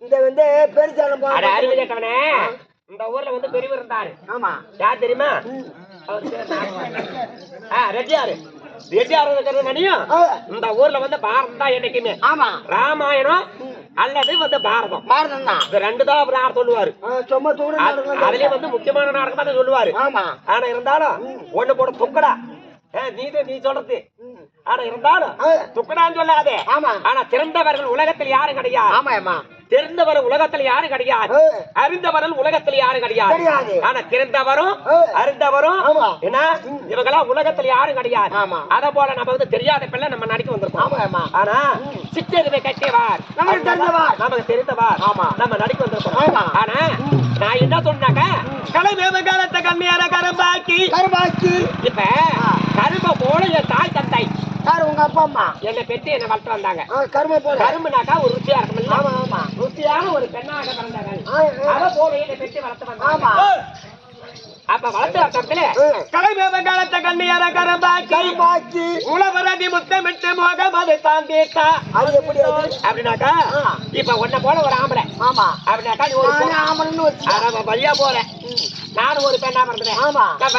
இந்த வந்து பெருசாலம் அறிவு கேட்டவனே இந்த ஊர்ல வந்து பெரியவர் இருந்தாரு. ஆமா யார் தெரியுமா? ரெட்டியாரு நினையும் இந்த ஊர்ல வந்து பாரதம் தான் என்னைக்குமே. ஆமா ராமாயணம் அல்லது வந்து பாரதம் பாரதம் தான். இந்த ரெண்டு தான் அவர் சொல்லுவாரு. சும்மா தூடு அதுலயே வந்து முக்கியமான நாடகம் தான் சொல்லுவாரு. ஆமா ஆனா இருந்தாலும் ஒண்ணு போட துக்கடா நீ சொல்றது. ஆனா இருந்தாலும் துக்கடான்னு சொல்லாதே. ஆமா ஆனா சிறந்தவர்கள் உலகத்தில் யாரும் கிடையாது. ஆமா ஆமா தெரிந்தவரும் உலகத்தில் யாரும் கிடையாது. அறிந்தவர்கள் உலகத்தில் யாரும் கிடையாது. ஆனா தெரிந்தவரும் அறிந்தவரும் என்ன இவங்கெல்லாம் உலகத்தில் யாரும் கிடையாது. அத போல நம்ம வந்து தெரியாத பிள்ளை நம்ம நடிக்க வந்திருக்கோம். ஆனா சிற்றறிவை கட்டியவார் நமக்கு தெரிந்தவார் நம்ம நடிக்க வந்திருக்கோம். ஆனா நான் என்ன சொன்னாக்க கலை மேமகாலத்தை கம்மியான கரும்பாக்கி இப்ப கரும்பை போல என் தாய் தந்தை யாரு உங்க அப்பா அம்மா என்னை பெற்று என்ன வளர்த்து வந்தாங்க. கரும்பு போல கரும்புனாக்கா ஒரு ருச்சியா இருக்கும். ஆமா ஆமா ருச்சியான ஒரு பெண்ணாக பிறந்தார்கள். அத போல என்னை பெற்று வளர்த்து வந்தாங்க. அப்ப வளர்த்து வளர்த்ததுல கலை மேமகாலத்தை கண்ணியார கரும்பாக்கி உளவரதி முத்தமிட்டு மோகம் அதை தான் தீர்த்தா. அது எப்படி அப்படின்னாக்கா இப்ப உன்ன போல ஒரு ஆம்பளை அப்படின்னாக்கா நீ ஒரு ஆம்பளைன்னு வழியா போறேன். நானும் ஒரு பெண்ணா பிறந்தேன். ஆமா